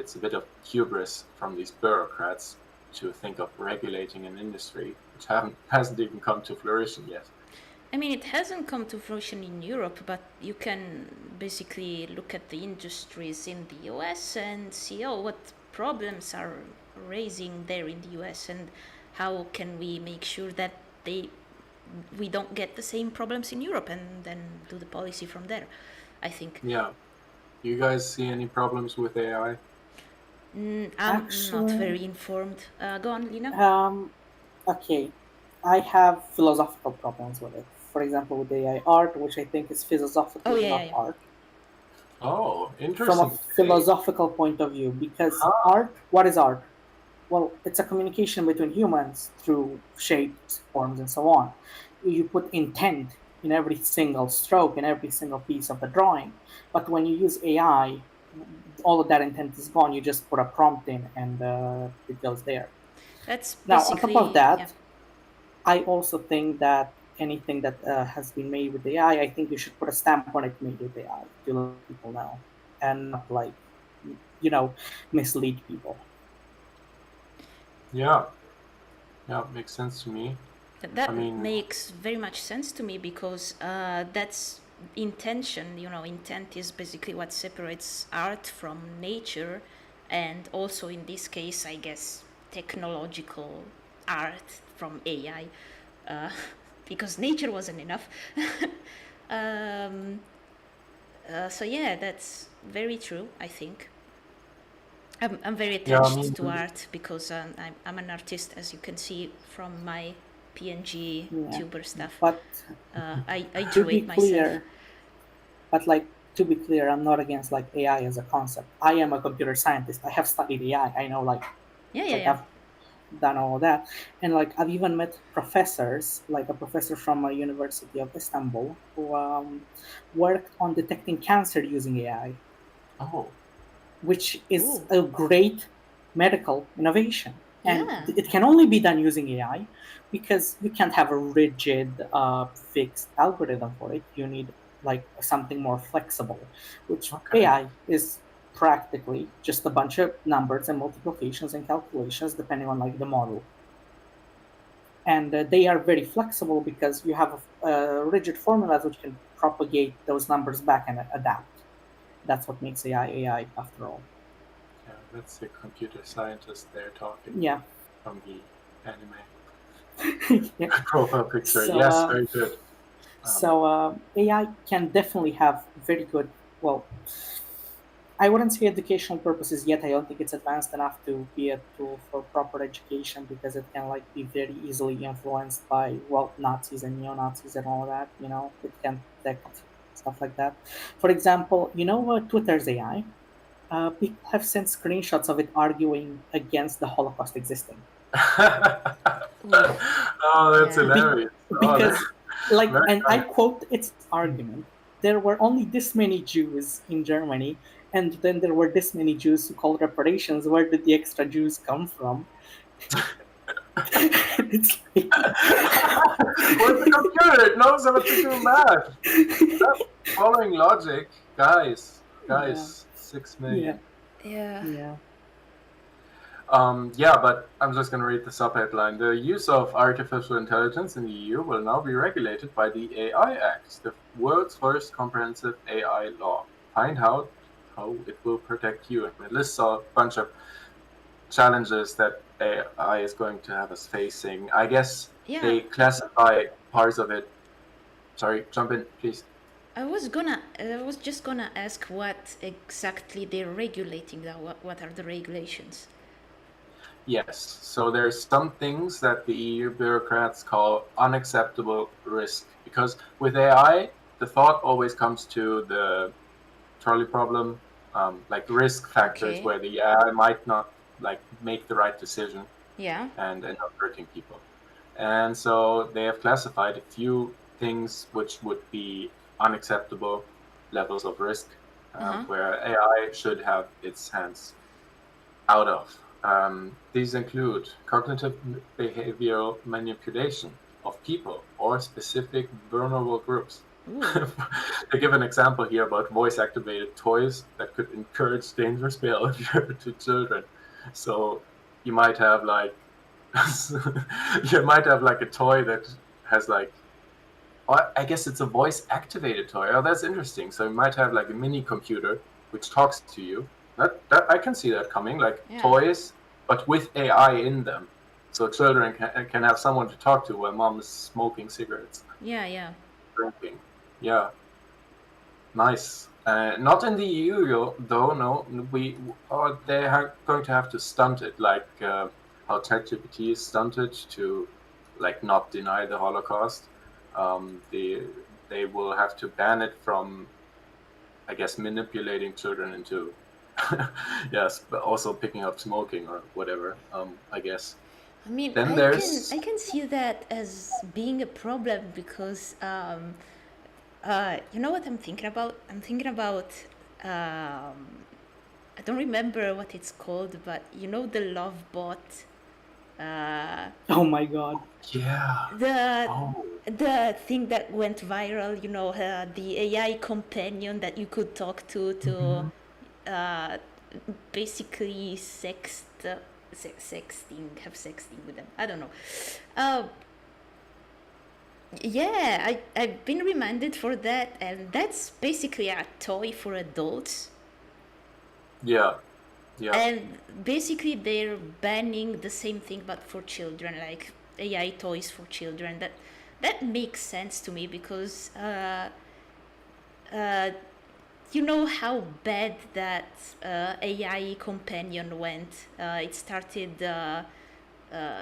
it's a bit of hubris from these bureaucrats to think of regulating an industry which hasn't even come to fruition yet. I mean, it hasn't come to fruition in Europe, but you can basically look at the industries in the US and see, what problems are raising there in the US, and how can we make sure that we don't get the same problems in Europe, and then do the policy from there, I think. Yeah. You guys see any problems with AI? I'm not very informed. Go on, Lina. Okay, I have philosophical problems with it. For example, with AI art, which I think is philosophically not art. Oh, interesting. From a philosophical point of view, because art, what is art? Well, it's a communication between humans through shapes, forms, and so on. You put intent in every single stroke, in every single piece of the drawing. But when you use AI, all of that intent is gone. You just put a prompt in, and it goes there. That's now, on top of that, I also think that anything that has been made with AI, I think you should put a stamp on it made with AI to let people know, and not mislead people. Yeah, makes sense to me. That makes very much sense to me, because that's intention. Intent is basically what separates art from nature, and also in this case, I guess, technological art from AI, because nature wasn't enough. So yeah, that's very true, I think. I'm very attached to art, because I'm an artist, as you can see from my PNG tuber stuff. But I drew it myself. But to be clear, I'm not against AI as a concept. I am a computer scientist. I have studied AI. I know I've done all of that, and I've even met professors, like a professor from a University of Istanbul, who worked on detecting cancer using AI. Oh. Which is a great medical innovation. And it can only be done using AI, because you can't have a rigid, fixed algorithm for it. You need something more flexible, which AI is practically just a bunch of numbers and multiplications and calculations depending on the model. And they are very flexible because you have rigid formulas which can propagate those numbers back and adapt. That's what makes AI after all. Yeah, that's the computer scientist there talking. Yeah. From the anime profile picture. So, yes, very good. So AI can definitely have very good, I wouldn't say educational purposes yet. I don't think it's advanced enough to be a tool for proper education, because it can be very easily influenced by Nazis and neo-Nazis and all that. It can detect stuff like that. For example, Twitter's AI. People have sent screenshots of it arguing against the Holocaust existing. Oh, that's hilarious. Like, Very and I funny. quote its argument: there were only this many Jews in Germany, and then there were this many Jews who called reparations. Where did the extra Jews come from? It's like, Where's the computer? It knows how to do math. Following logic, guys, yeah, 6 yeah, million. Yeah. yeah. Yeah, but I'm just going to read the sub-headline. The use of artificial intelligence in the EU will now be regulated by the AI Act, the world's first comprehensive AI law. Find out how it will protect you. And it lists a bunch of challenges that AI is going to have us facing. I guess Yeah. they classify parts of it. Sorry, jump in, please. I was just gonna ask what exactly they're regulating now. What are the regulations? Yes, so there's some things that the EU bureaucrats call unacceptable risk, because with AI, the thought always comes to the trolley problem, like risk factors Okay. where the AI might not like make the right decision Yeah. and end up hurting people. And so they have classified a few things which would be unacceptable levels of risk, where AI should have its hands out of. These include cognitive behavioral manipulation of people or specific vulnerable groups. They give an example here about voice-activated toys that could encourage dangerous behavior to children. So you might have like a toy that has like, I guess it's a voice-activated toy. Oh, that's interesting. So you might have like a mini computer which talks to you. That I can see that coming, like toys, but with AI in them. So children can have someone to talk to while mom is smoking cigarettes. Yeah. Drinking. Yeah. Nice. Not in the EU, though. No, they are going to have to stunt it, like how ChatGPT is stunted to, like, not deny the Holocaust. They will have to ban it from, I guess, manipulating children into, yes, but also picking up smoking or whatever. I guess. I mean, Then I can see that as being a problem because you know what I'm thinking about? I'm thinking about I don't remember what it's called, but you know the love bot. Oh my god. Yeah. The thing that went viral, you know, the AI companion that you could talk to basically have sexting with them. I don't know. Yeah, I've been reminded for that, and that's basically a toy for adults. Yeah. And basically they're banning the same thing but for children, like AI toys for children. That makes sense to me because you know how bad that AI companion went. It started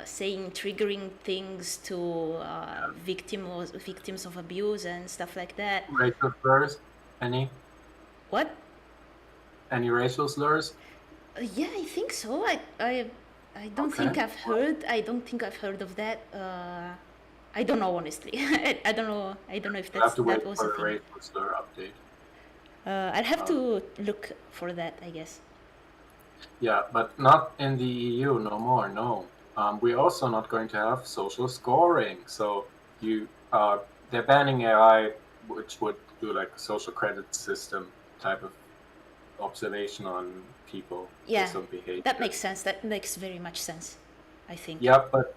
saying triggering things to victims of abuse and stuff like that. Racial slurs? Any? What? Any racial slurs? Yeah, I think so. I don't think I've heard. I don't think I've heard of that. I don't know honestly. I don't know. I don't know if We'll have to wait that was for a a thing. racial slur update. I'll have to look for that, I guess. Yeah, but not in the EU no more. No, we're also not going to have social scoring. So they're banning AI, which would do like a social credit system type of observation on people based on behavior. That makes sense. That makes very much sense, I think. Yeah, but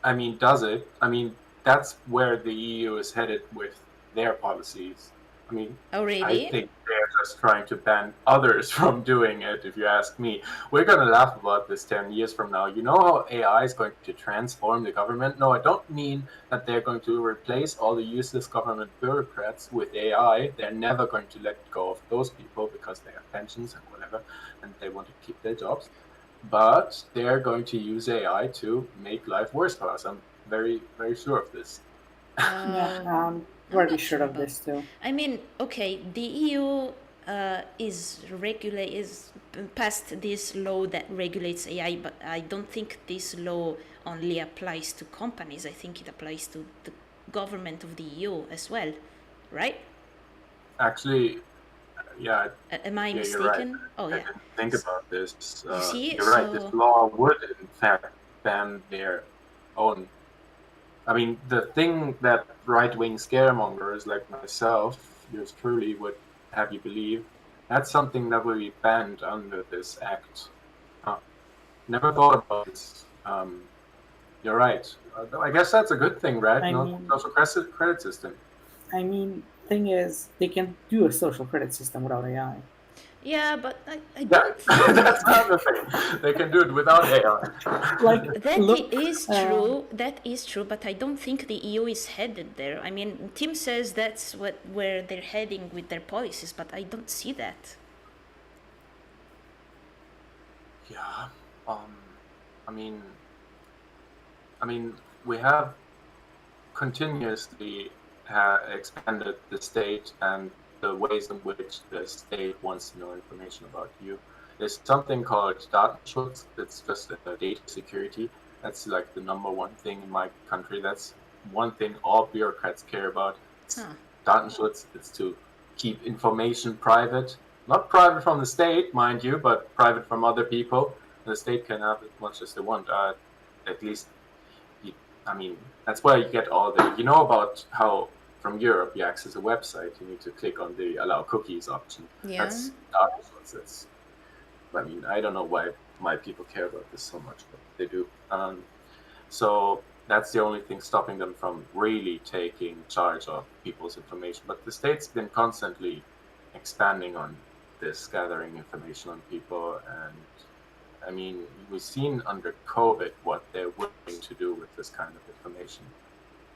I mean, does it? I mean, that's where the EU is headed with their policies. I mean, really? I think they're just trying to ban others from doing it, if you ask me. We're going to laugh about this 10 years from now. You know how AI is going to transform the government? No, I don't mean that they're going to replace all the useless government bureaucrats with AI. They're never going to let go of those people because they have pensions and whatever, and they want to keep their jobs. But they're going to use AI to make life worse for us. I'm very, very sure of this. I'm pretty sure of this too. I mean, okay, the EU is passed this law that regulates AI, but I don't think this law only applies to companies. I think it applies to the government of the EU as well, right? Actually, yeah, Am I yeah, you're right. mistaken? Oh, I yeah. didn't think about this. You see? You're right. This So, law would, in fact, ban their own. I mean, the thing that right-wing scaremongers like myself, yours truly, would have you believe, that's something that will be banned under this act. Huh. Never thought about this. You're right. I guess that's a good thing, right? I No mean, social credit system. thing is, they can do a social credit system without AI. yeah, but I Yeah, don't think that's that... another thing. They can do it without AI. Like, That look, is true. That is true, but I don't think the EU is headed there. I mean, Tim says that's where they're heading with their policies, but I don't see that. Yeah. I mean, we have continuously expanded the state and the ways in which the state wants to know information about you. There's something called Datenschutz. It's just data security. That's like the number one thing in my country. That's one thing all bureaucrats care about. It's Datenschutz. It's to keep information private. Not private from the state, mind you, but private from other people. The state can have as much as they want. At least, I mean, that's where you get all the, about how from Europe you access a website, you need to click on the allow cookies option. Yeah. That's Datenschutz. I mean, I don't know why people care about this so much, but they do. So that's the only thing stopping them from really taking charge of people's information. But the state's been constantly expanding on this, gathering information on people. And I mean, we've seen under COVID what they're willing to do with this kind of information,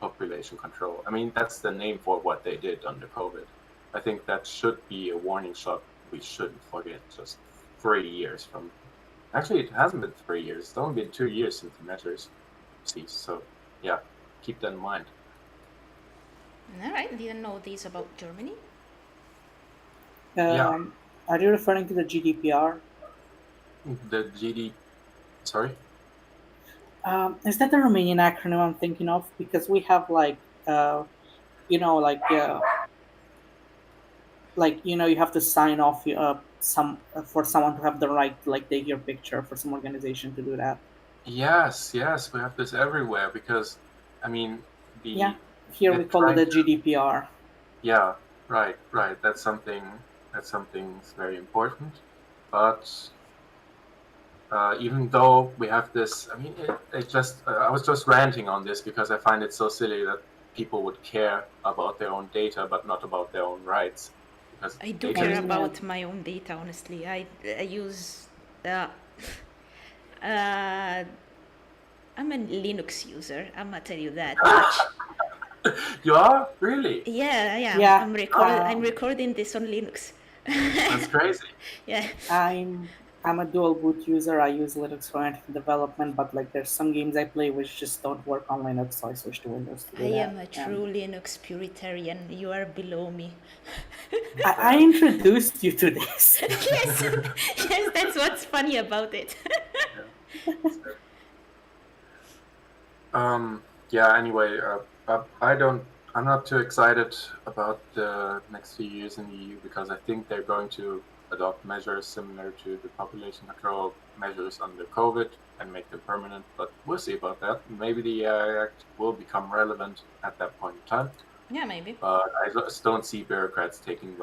population control. I mean, that's the name for what they did under COVID. I think that should be a warning shot we shouldn't forget. Just 3 years from, actually it hasn't been 3 years, it's only been 2 years since the measures ceased. So yeah, keep that in mind. All right, didn't know this about Germany. Yeah. Are you referring to the GDPR? The sorry? Is that the Romanian acronym I'm thinking of? Because we have you have to sign off for someone to have the right to take your picture, for some organization to do that. Yes, we have this everywhere because, I mean, here we call it the GDPR. Yeah, right. That's something that's very important. But even though we have this, I mean, I was just ranting on this because I find it so silly that people would care about their own data but not about their own rights. Because I do care about my own data, honestly. I use... I'm a Linux user, I'm gonna tell you that much. You are? Really? Yeah, I am. Yeah. I'm recording this on Linux. That's crazy. Yeah. I'm a dual boot user. I use Linux for development, but there's some games I play which just don't work on Linux, so I switched to Windows to do that. I am a true Linux Puritarian. You are below me. I introduced you to this. Yes, that's what's funny about it. Yeah. Anyway, I'm not too excited about the next few years in the EU because I think they're going to adopt measures similar to the population control measures under COVID and make them permanent. But we'll see about that. Maybe the AI Act will become relevant at that point in time. Yeah, maybe. But I just don't see bureaucrats taking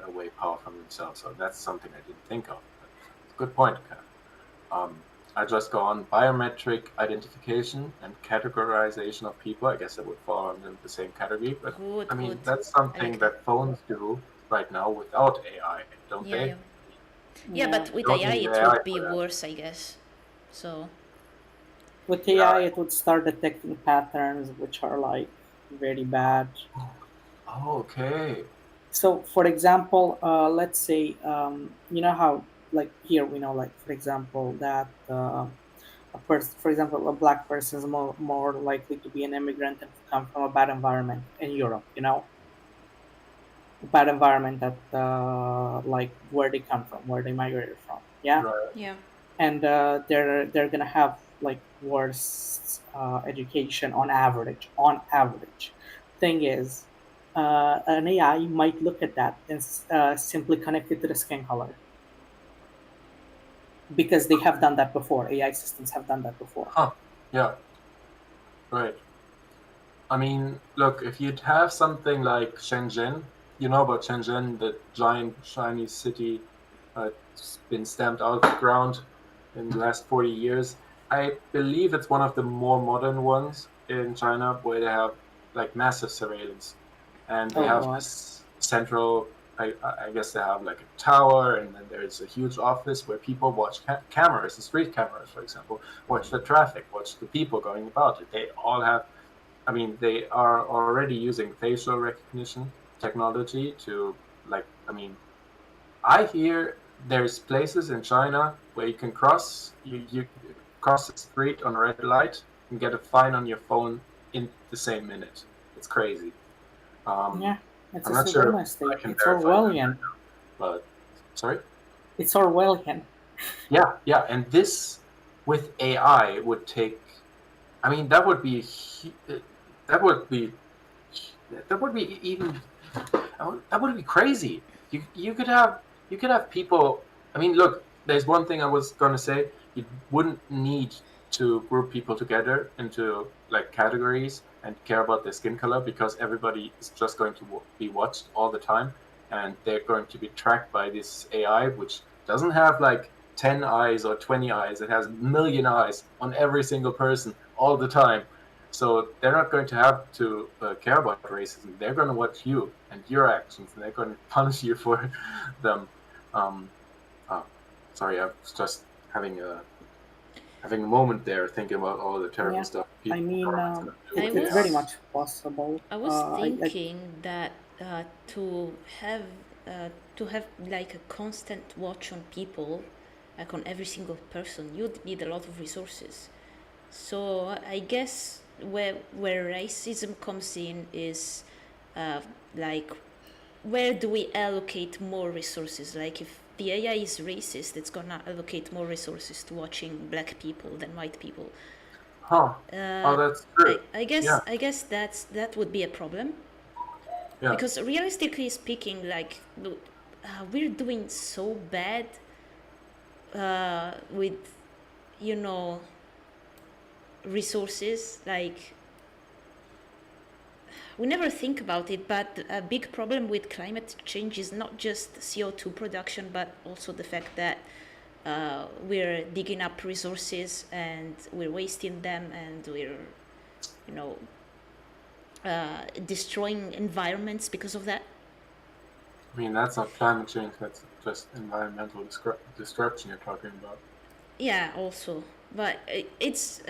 away power from themselves. So that's something I didn't think of. But good point, Kat. I just go on biometric identification and categorization of people. I guess that would fall under the same category. But that's something that phones do right now without AI, don't they? Yeah, but with AI it would be worse, I guess. So with AI it would start detecting patterns which are very bad. Oh, okay. So for example, let's say you know how here we know for example that a black person is more likely to be an immigrant and to come from a bad environment in Europe, a bad environment that where they come from, where they migrated from. Yeah. Right. Yeah. And they're gonna have worse education on average. thing is, an AI might look at that and simply connect it to the skin color because they have done that before. AI systems have done that before. Huh. Yeah. Right. I mean, look, if you'd have something like Shenzhen, you know about Shenzhen, the giant Chinese city, it's been stamped out of the ground in the last 40 years. I believe it's one of the more modern ones in China where they have like massive surveillance. And they Oh have god. this central, I guess they have like a tower, and then there's a huge office where people watch cameras, the street cameras, for example, watch the traffic, watch the people going about it. They all have, I mean, they are already using facial recognition technology to, like, I mean, I hear there's places in China where you can you cross the street on a red light and get a fine on your phone in the same minute. It's crazy. Yeah, it's I'm a not sure surveillance I state. can It's verify that, Orwellian. but sorry. It's Orwellian. Yeah, and this with AI would take. I mean, that would be that would be that would be even that would be crazy. You could have people. I mean, look, there's one thing I was gonna say. You wouldn't need to group people together into like categories and care about their skin color because everybody is just going to be watched all the time, and they're going to be tracked by this AI, which doesn't have like 10 eyes or 20 eyes. It has a million eyes on every single person all the time. So they're not going to have to care about racism. They're going to watch you and your actions, and they're going to punish you for them. Oh, sorry, I was just having a moment there, thinking about all the terrible Yeah, stuff. I mean, it's very was- much possible. I was I thinking that to have like a constant watch on people, like on every single person, you'd need a lot of resources. So I guess where racism comes in is like where do we allocate more resources? Like if the AI is racist, it's gonna allocate more resources to watching black people than white people. Huh. Oh, that's true. I guess Yeah. I guess that would be a problem. Yeah. Because realistically speaking, like we're doing so bad with, you know, resources. Like we never think about it, but a big problem with climate change is not just CO2 production, but also the fact that we're digging up resources and we're wasting them, and we're, you know, destroying environments because of that. I mean, that's not climate change. That's just environmental destruction you're talking about. Yeah, also, but it's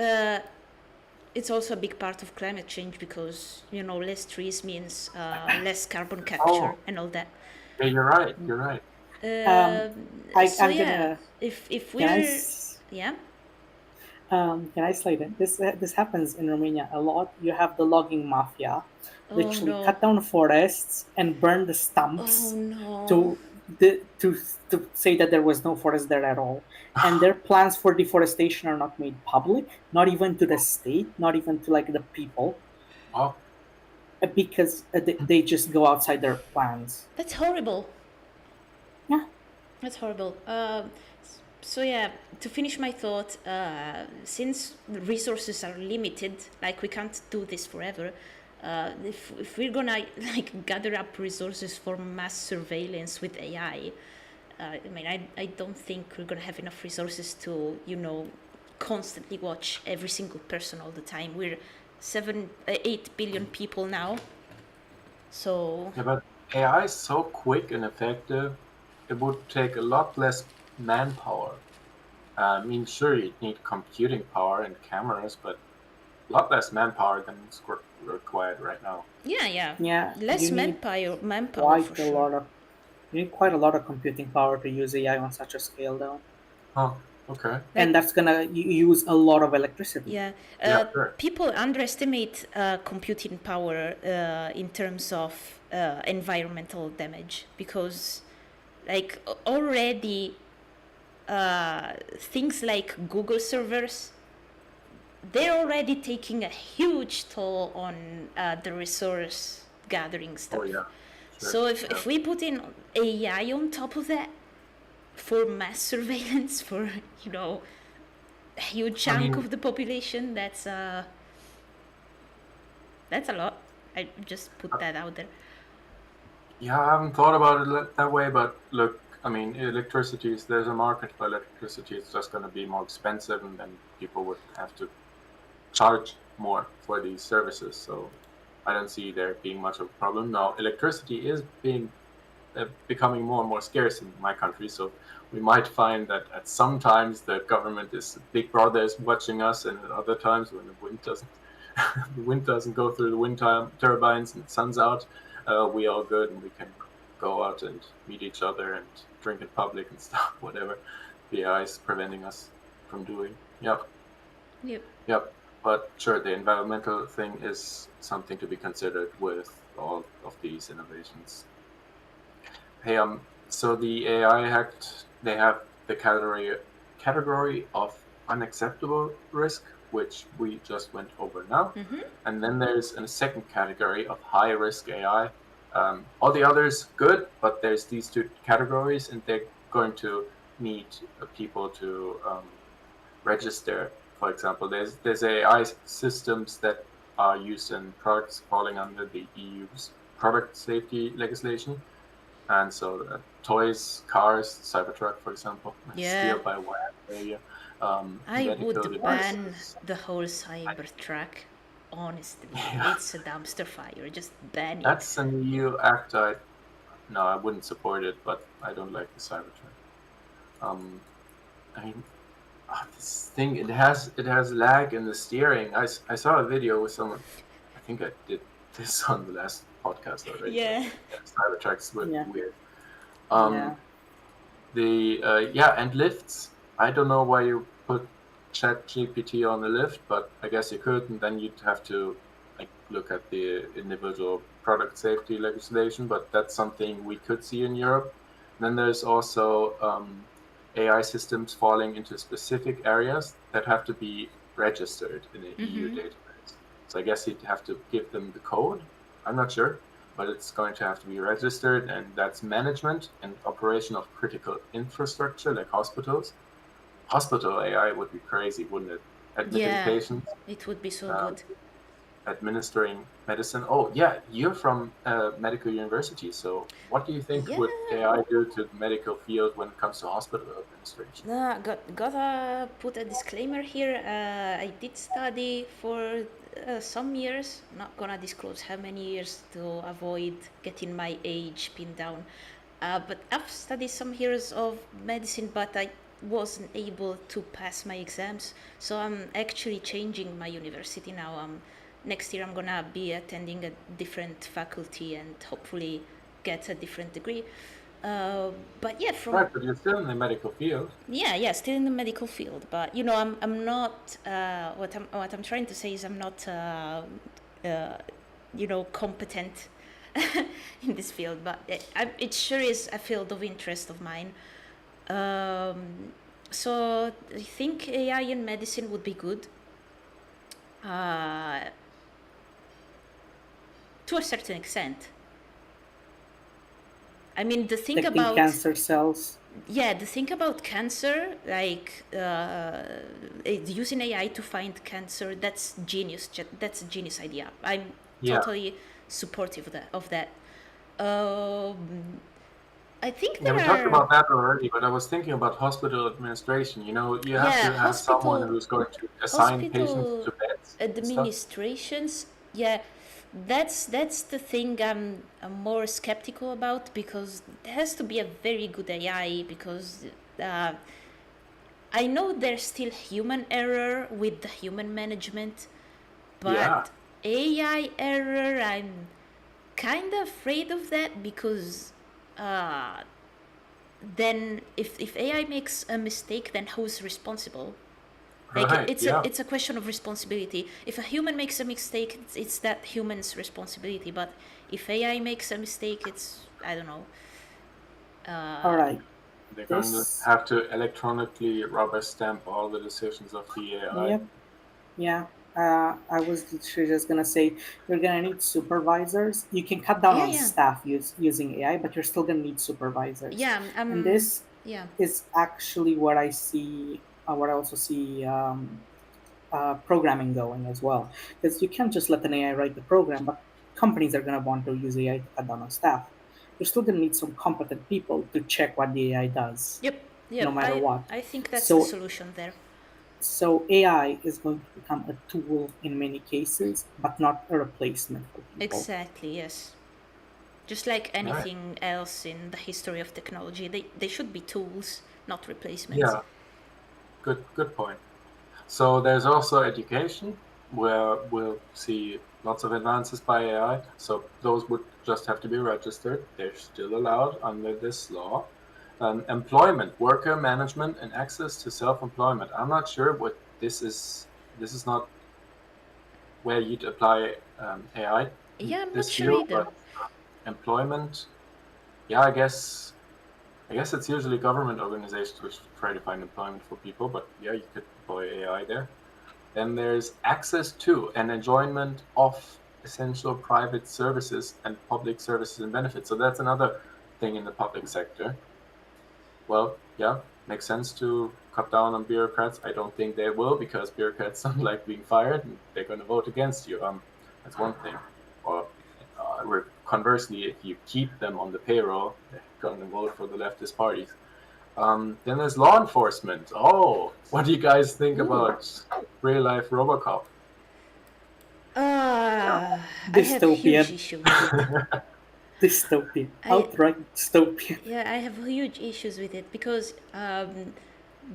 also a big part of climate change because, you know, less trees means less carbon capture and all that. Yeah, you're right. You're right. So I'm yeah, gonna. if Can I, we're yeah, can I slide in? This happens in Romania a lot. You have the logging mafia, literally no. cut down forests and burn the stumps Oh no. to to say that there was no forest there at all. And their plans for deforestation are not made public, not even to the state, not even to like the people, Oh, because they just go outside their plans. That's horrible. Yeah. That's horrible. So yeah, to finish my thought, since the resources are limited, like we can't do this forever. If we're gonna like gather up resources for mass surveillance with AI, I mean, I don't think we're gonna have enough resources to, you know, constantly watch every single person all the time. We're 8 billion people now, so yeah, but AI is so quick and effective. It would take a lot less manpower. I mean, sure, you'd need computing power and cameras, but a lot less manpower than is required right now. yeah, Yeah, less you need manpower quite for a sure. lot of you need quite a lot of computing power to use AI on such a scale, though, Oh, okay. and that's gonna use a lot of electricity. Yeah, Yeah, sure. people underestimate computing power in terms of environmental damage because, like, already things like Google servers they're already taking a huge toll on the resource gathering stuff. Oh yeah, sure. So if we put in AI on top of that for mass surveillance for a huge chunk of the population, that's a lot. I just put that out there. Yeah, I haven't thought about it that way, but look, I mean, there's a market for electricity. It's just going to be more expensive, and then people would have to charge more for these services. So I don't see there being much of a problem. Now, electricity is becoming more and more scarce in my country, so we might find that at some times the government Big Brother is watching us, and at other times when the wind doesn't go through the wind turbines and the sun's out, we are good and we can go out and meet each other and drink in public and stuff, whatever the AI is preventing us from doing. Yep. But sure, the environmental thing is something to be considered with all of these innovations. Hey, so the AI Act, they have the category of unacceptable risk, which we just went over now. And then there's a second category of high risk AI. All the others good, but there's these two categories, and they're going to need people to register. For example, there's AI systems that are used in products falling under the EU's product safety legislation. And so toys, cars, Cybertruck, for example, steal by wire area. I would ban the whole Cybertruck, honestly. It's a dumpster fire, just ban it. That's an EU act. I wouldn't support it, but I don't like the Cybertruck. I mean, this thing, it has lag in the steering. I saw a video with someone, I think I did this on the last podcast already. Yeah. Cybertrucks were weird. And lifts. I don't know why you put ChatGPT on the lift, but I guess you could, and then you'd have to look at the individual product safety legislation, but that's something we could see in Europe. And then there's also AI systems falling into specific areas that have to be registered in an EU database. So I guess you'd have to give them the code. I'm not sure, but it's going to have to be registered, and that's management and operation of critical infrastructure like hospitals. Hospital AI would be crazy, wouldn't it? Admitting patients. It would be so good. Administering medicine. Oh yeah, you're from medical university, so what do you think would AI do to the medical field when it comes to hospital administration? Gotta put a disclaimer here. I did study for some years, not gonna disclose how many years to avoid getting my age pinned down, but I've studied some years of medicine, but I wasn't able to pass my exams, so I'm actually changing my university now. Next year I'm gonna be attending a different faculty and hopefully get a different degree. But you're still in the medical field. Yeah, still in the medical field. But I'm not. What I'm trying to say is I'm not. Competent in this field. But it sure is a field of interest of mine. So I think AI in medicine would be good. To a certain extent. I mean, the thing about cancer cells. Yeah, the thing about cancer, using AI to find cancer, that's genius. That's a genius idea. I'm totally supportive of that. I think we talked about that already, but I was thinking about hospital administration. You have to have someone who's going to assign patients to beds. Administrations, that's the thing I'm more skeptical about, because there has to be a very good AI, because I know there's still human error with the human management, but AI error, I'm kind of afraid of that, because then if AI makes a mistake, then who's responsible? It's a question of responsibility. If a human makes a mistake, it's that human's responsibility. But if AI makes a mistake, it's, I don't know. All right. They're going to have to electronically rubber stamp all the decisions of the AI. Yeah, I was literally just gonna say you're gonna need supervisors. You can cut down Yeah, on yeah, staff using AI, but you're still gonna need supervisors. yeah. And this Yeah. is actually what I see, what I also see programming going as well. Because you can't just let an AI write the program, but companies are gonna want to use AI to cut down on staff. You're still gonna need some competent people to check what the AI does, Yep. no Yep. matter what. I think that's the So solution there. so AI is going to become a tool in many cases, but not a replacement for people. Exactly. Yes. Just like Right. anything else in the history of technology, they should be tools, not replacements. Yeah. Good point. So there's also education where we'll see lots of advances by AI. So those would just have to be registered. They're still allowed under this law. Employment, worker management, and access to self-employment. I'm not sure what this is. This is not where you'd apply AI in Yeah, I'm not this sure field, either. but employment. Yeah, I guess it's usually government organizations which try to find employment for people, but yeah, you could deploy AI there. Then there's access to and enjoyment of essential private services and public services and benefits. So that's another thing in the public sector. Well, yeah, makes sense to cut down on bureaucrats. I don't think they will because bureaucrats don't like being fired and they're going to vote against you. That's one thing. Or conversely, if you keep them on the payroll, they're going to vote for the leftist parties. Then there's law enforcement. Oh, what do you guys think about real life RoboCop? I have huge Dystopian. issue with it. Dystopian. I Outright dystopian. Yeah, I have huge issues with it because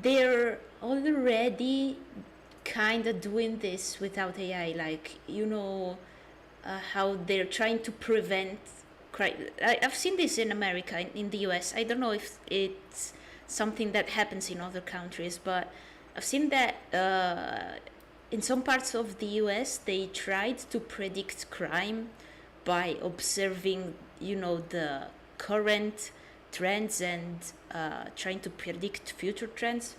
they're already kind of doing this without AI. Like, how they're trying to prevent crime. I've seen this in America, in the US. I don't know if it's something that happens in other countries, but I've seen that in some parts of the US they tried to predict crime by observing, the current trends and trying to predict future trends,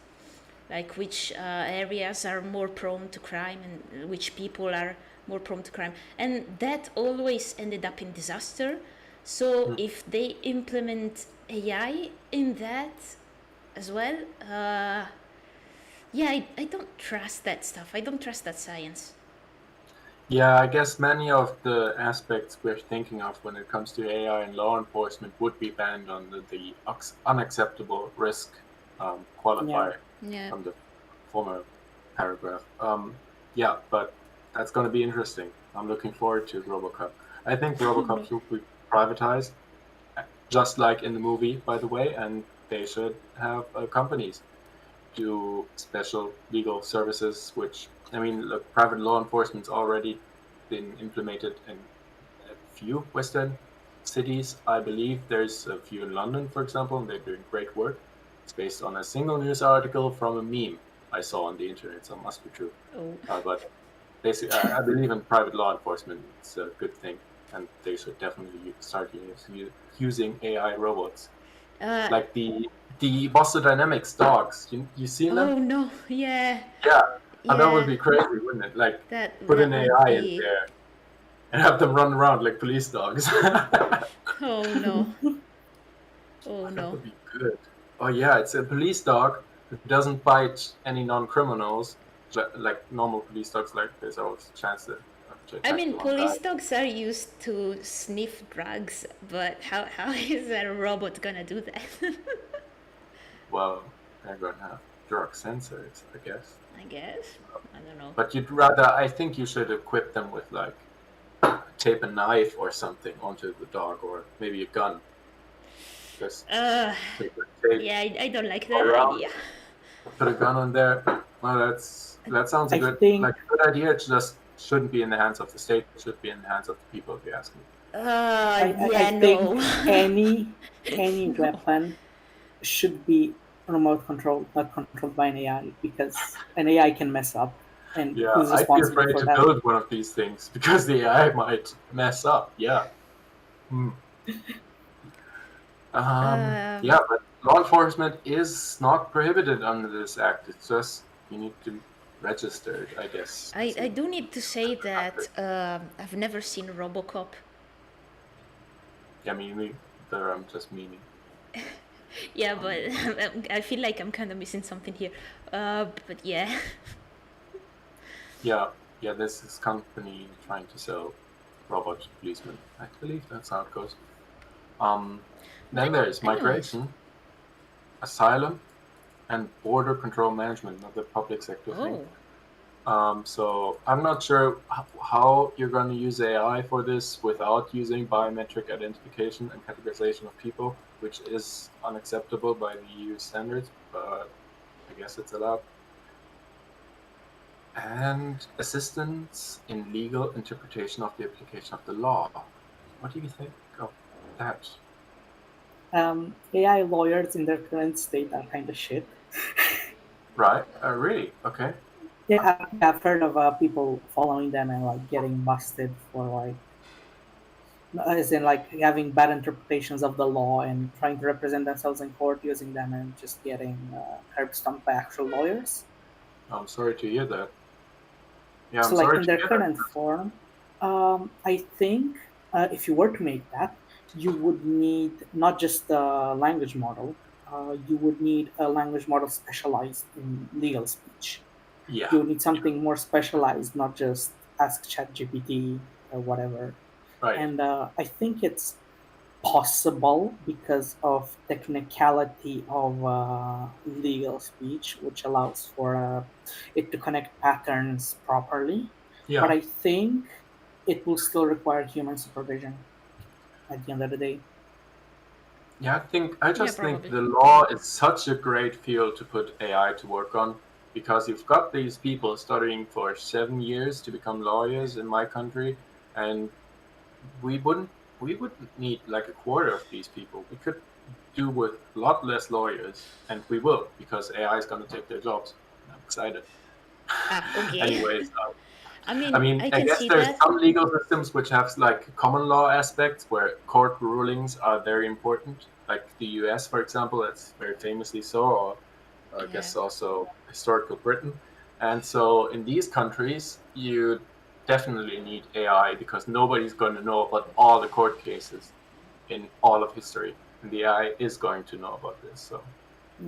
like which areas are more prone to crime and which people are more prone to crime. And that always ended up in disaster. So if they implement AI in that as well, yeah, I don't trust that stuff. I don't trust that science. Yeah, I guess many of the aspects we're thinking of when it comes to AI and law enforcement would be banned under the unacceptable risk qualifier Yeah. from the former paragraph. Yeah, but that's going to be interesting. I'm looking forward to RoboCop. I think RoboCop should be privatized, just like in the movie, by the way, and they should have companies do special legal services, which, I mean, look, private law enforcement's already been implemented in a few Western cities. I believe there's a few in London, for example, and they're doing great work. It's based on a single news article from a meme I saw on the internet, so it must be true. But basically, I believe in private law enforcement. It's a good thing, and they should definitely start using AI robots. Like the Boston Dynamics dogs. You seen them? Oh no, yeah. Yeah. Yeah. That would be crazy, wouldn't it? Like That put that an would AI in be. there and have them run around like police dogs. Oh no. Oh That no. would be good. Oh yeah, it's a police dog who doesn't bite any non-criminals, like normal police dogs. Like there's always a chance that. I mean, police dogs are used to sniff drugs, but how is a robot gonna do that? Well, they're gonna have drug sensors, I guess. I guess. I don't know. But I think you should equip them with like tape a knife or something onto the dog, or maybe a gun. Just tape, Yeah, I don't like that idea. Put a gun on there. Well, that sounds I good. think- Like a good idea. It just shouldn't be in the hands of the state. It should be in the hands of the people, if you ask me. I think any weapon should be remote controlled, not controlled by an AI, because an AI can mess up. And Yeah, who's I'd be responsible afraid for to that? build one of these things because the AI might mess up. Yeah. Yeah, but law enforcement is not prohibited under this act. It's just you need to registered, I guess. I do need to say that I've never seen RoboCop. Yeah, I'm just meaning. Yeah, but I feel like I'm kind of missing something here. But yeah. Yeah, this is company trying to sell robot policemen. I believe that's how it goes. Then there's Anyways. migration, asylum, and border control management, another public sector thing. So I'm not sure how you're going to use AI for this without using biometric identification and categorization of people, which is unacceptable by the EU standards, but I guess it's allowed. And assistance in legal interpretation of the application of the law. What do you think of that? AI lawyers in their current state are kind of shit. Right? Really? Okay. Yeah, I've heard of people following them and like getting busted for like, as in like having bad interpretations of the law and trying to represent themselves in court using them and just getting curb stomped by actual lawyers. I'm sorry to hear that. Yeah, So I'm like sorry in to their hear current that. form, I think if you were to make that, you would need not just a language model. You would need a language model specialized in legal speech. Yeah. You would need something more specialized, not just ask ChatGPT or whatever. Right. And I think it's possible because of technicality of legal speech, which allows for it to connect patterns properly. Yeah. But I think it will still require human supervision at the end of the day. Yeah, I just think probably. the law is such a great field to put AI to work on because you've got these people studying for 7 years to become lawyers in my country, and we wouldn't need like a quarter of these people. We could do with a lot less lawyers, and we will because AI is going to take their jobs. I'm excited. Okay. Anyways, I mean, I I can guess see there's that. some legal systems which have like common law aspects where court rulings are very important, like the US, for example, that's very famously so, or I guess also historical Britain. And so in these countries, you definitely need AI because nobody's going to know about all the court cases in all of history. And the AI is going to know about this. So,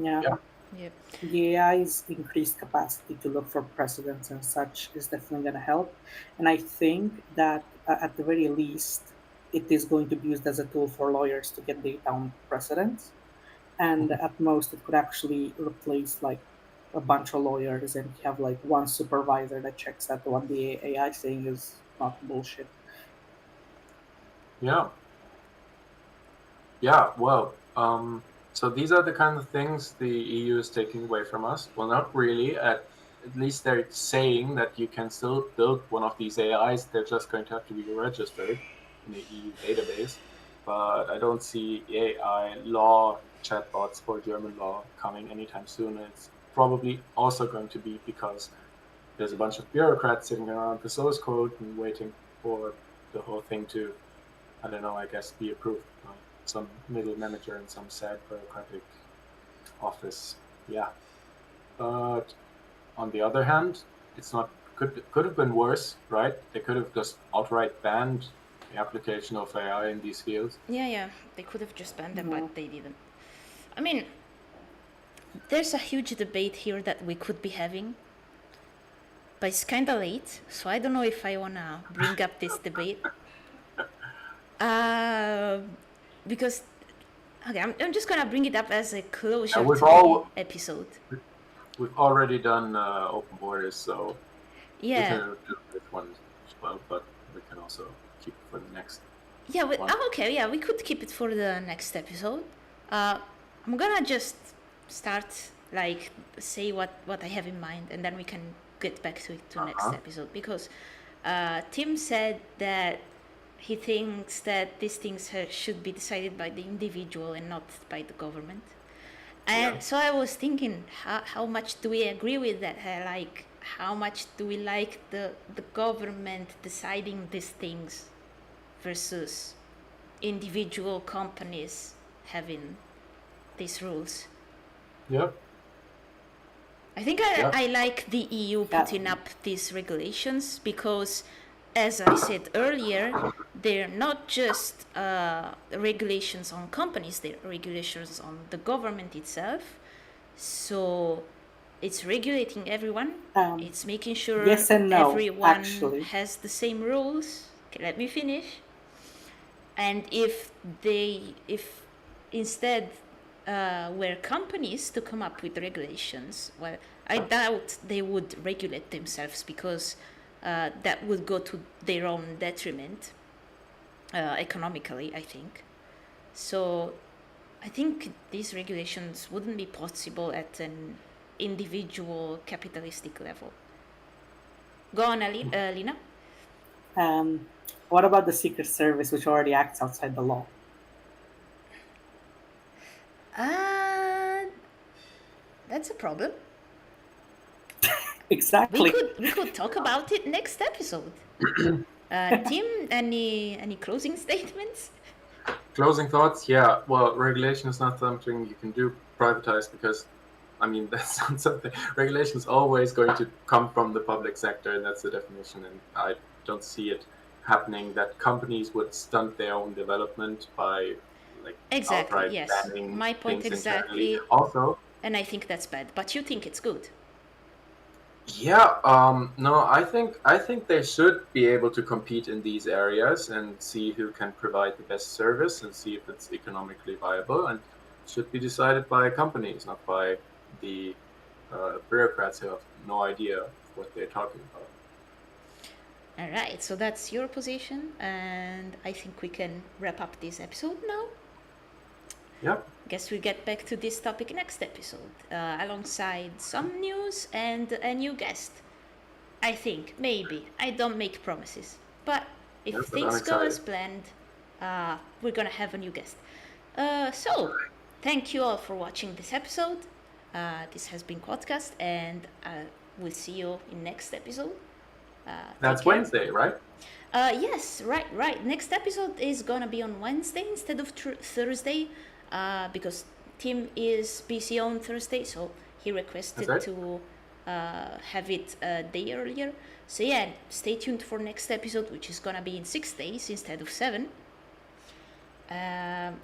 Yeah. yeah. Yep. The AI's increased capacity to look for precedents and such is definitely going to help. And I think that at the very least, it is going to be used as a tool for lawyers to get data on precedents. And at most, it could actually replace like a bunch of lawyers and have like one supervisor that checks that what the AI is saying is not bullshit. Yeah. Yeah, well, so these are the kind of things the EU is taking away from us. Well, not really. At least they're saying that you can still build one of these AIs. They're just going to have to be registered in the EU database. But I don't see AI law chatbots for German law coming anytime soon. It's probably also going to be because there's a bunch of bureaucrats sitting around the source code and waiting for the whole thing to, I don't know, I guess, be approved by some middle manager in some sad bureaucratic office. Yeah. But on the other hand, it's not could have been worse, right? They could have just outright banned the application of AI in these fields. Yeah. They could have just banned them, Yeah. but they didn't. I mean, there's a huge debate here that we could be having, but it's kind of late, so I don't know if I wanna bring up this debate. Because okay, I'm just gonna bring it up as a closure we've to all- the episode. We've already done open borders, so we Yeah. can do this one as well, but we can also keep it for the next. Yeah, one. okay, yeah, we could keep it for the next episode. I'm gonna just start, like, say what I have in mind, and then we can get back to it to next episode. Because Tim said that he thinks that these things should be decided by the individual and not by the government. And so I was thinking, how much do we agree with that? Like, how much do we like the government deciding these things versus individual companies having these rules? Yep. I think I like the EU putting up these regulations because, as I said earlier, they're not just regulations on companies, they're regulations on the government itself. So it's regulating everyone. It's making sure Yes and no, everyone actually. has the same rules. Okay, let me finish. And if instead were companies to come up with regulations, well, I doubt they would regulate themselves because that would go to their own detriment economically, I think. So I think these regulations wouldn't be possible at an individual capitalistic level. Go on, Lina. What about the Secret Service, which already acts outside the law? That's a problem. Exactly. We could talk about it next episode. Tim, any closing statements? Closing thoughts? Yeah. Well, regulation is not something you can do privatized because, I mean, that's not something. Regulation is always going to come from the public sector, and that's the definition. And I don't see it happening that companies would stunt their own development by outright Yes. banning My point things exactly. internally. Also, and I think that's bad, but you think it's good. Yeah, no, I think they should be able to compete in these areas and see who can provide the best service and see if it's economically viable, and should be decided by companies, not by the bureaucrats who have no idea what they're talking about. All right, so that's your position, and I think we can wrap up this episode now. Yep. Guess we'll get back to this topic next episode, alongside some news and a new guest. I think, maybe. I don't make promises. But if things go as planned, we're gonna have a new guest. So, thank you all for watching this episode. This has been Quadcast, and we'll see you in next episode. That's Wednesday, right? Yes, right. Next episode is gonna be on Wednesday instead of Thursday. Because Tim is busy on Thursday, so he requested to have it a day earlier. So yeah, stay tuned for next episode, which is gonna be in 6 days instead of 7.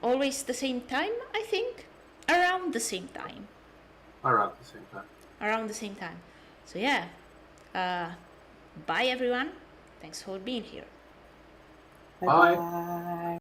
Always the same time, I think. Around the same time. So yeah, bye everyone. Thanks for being here. Bye.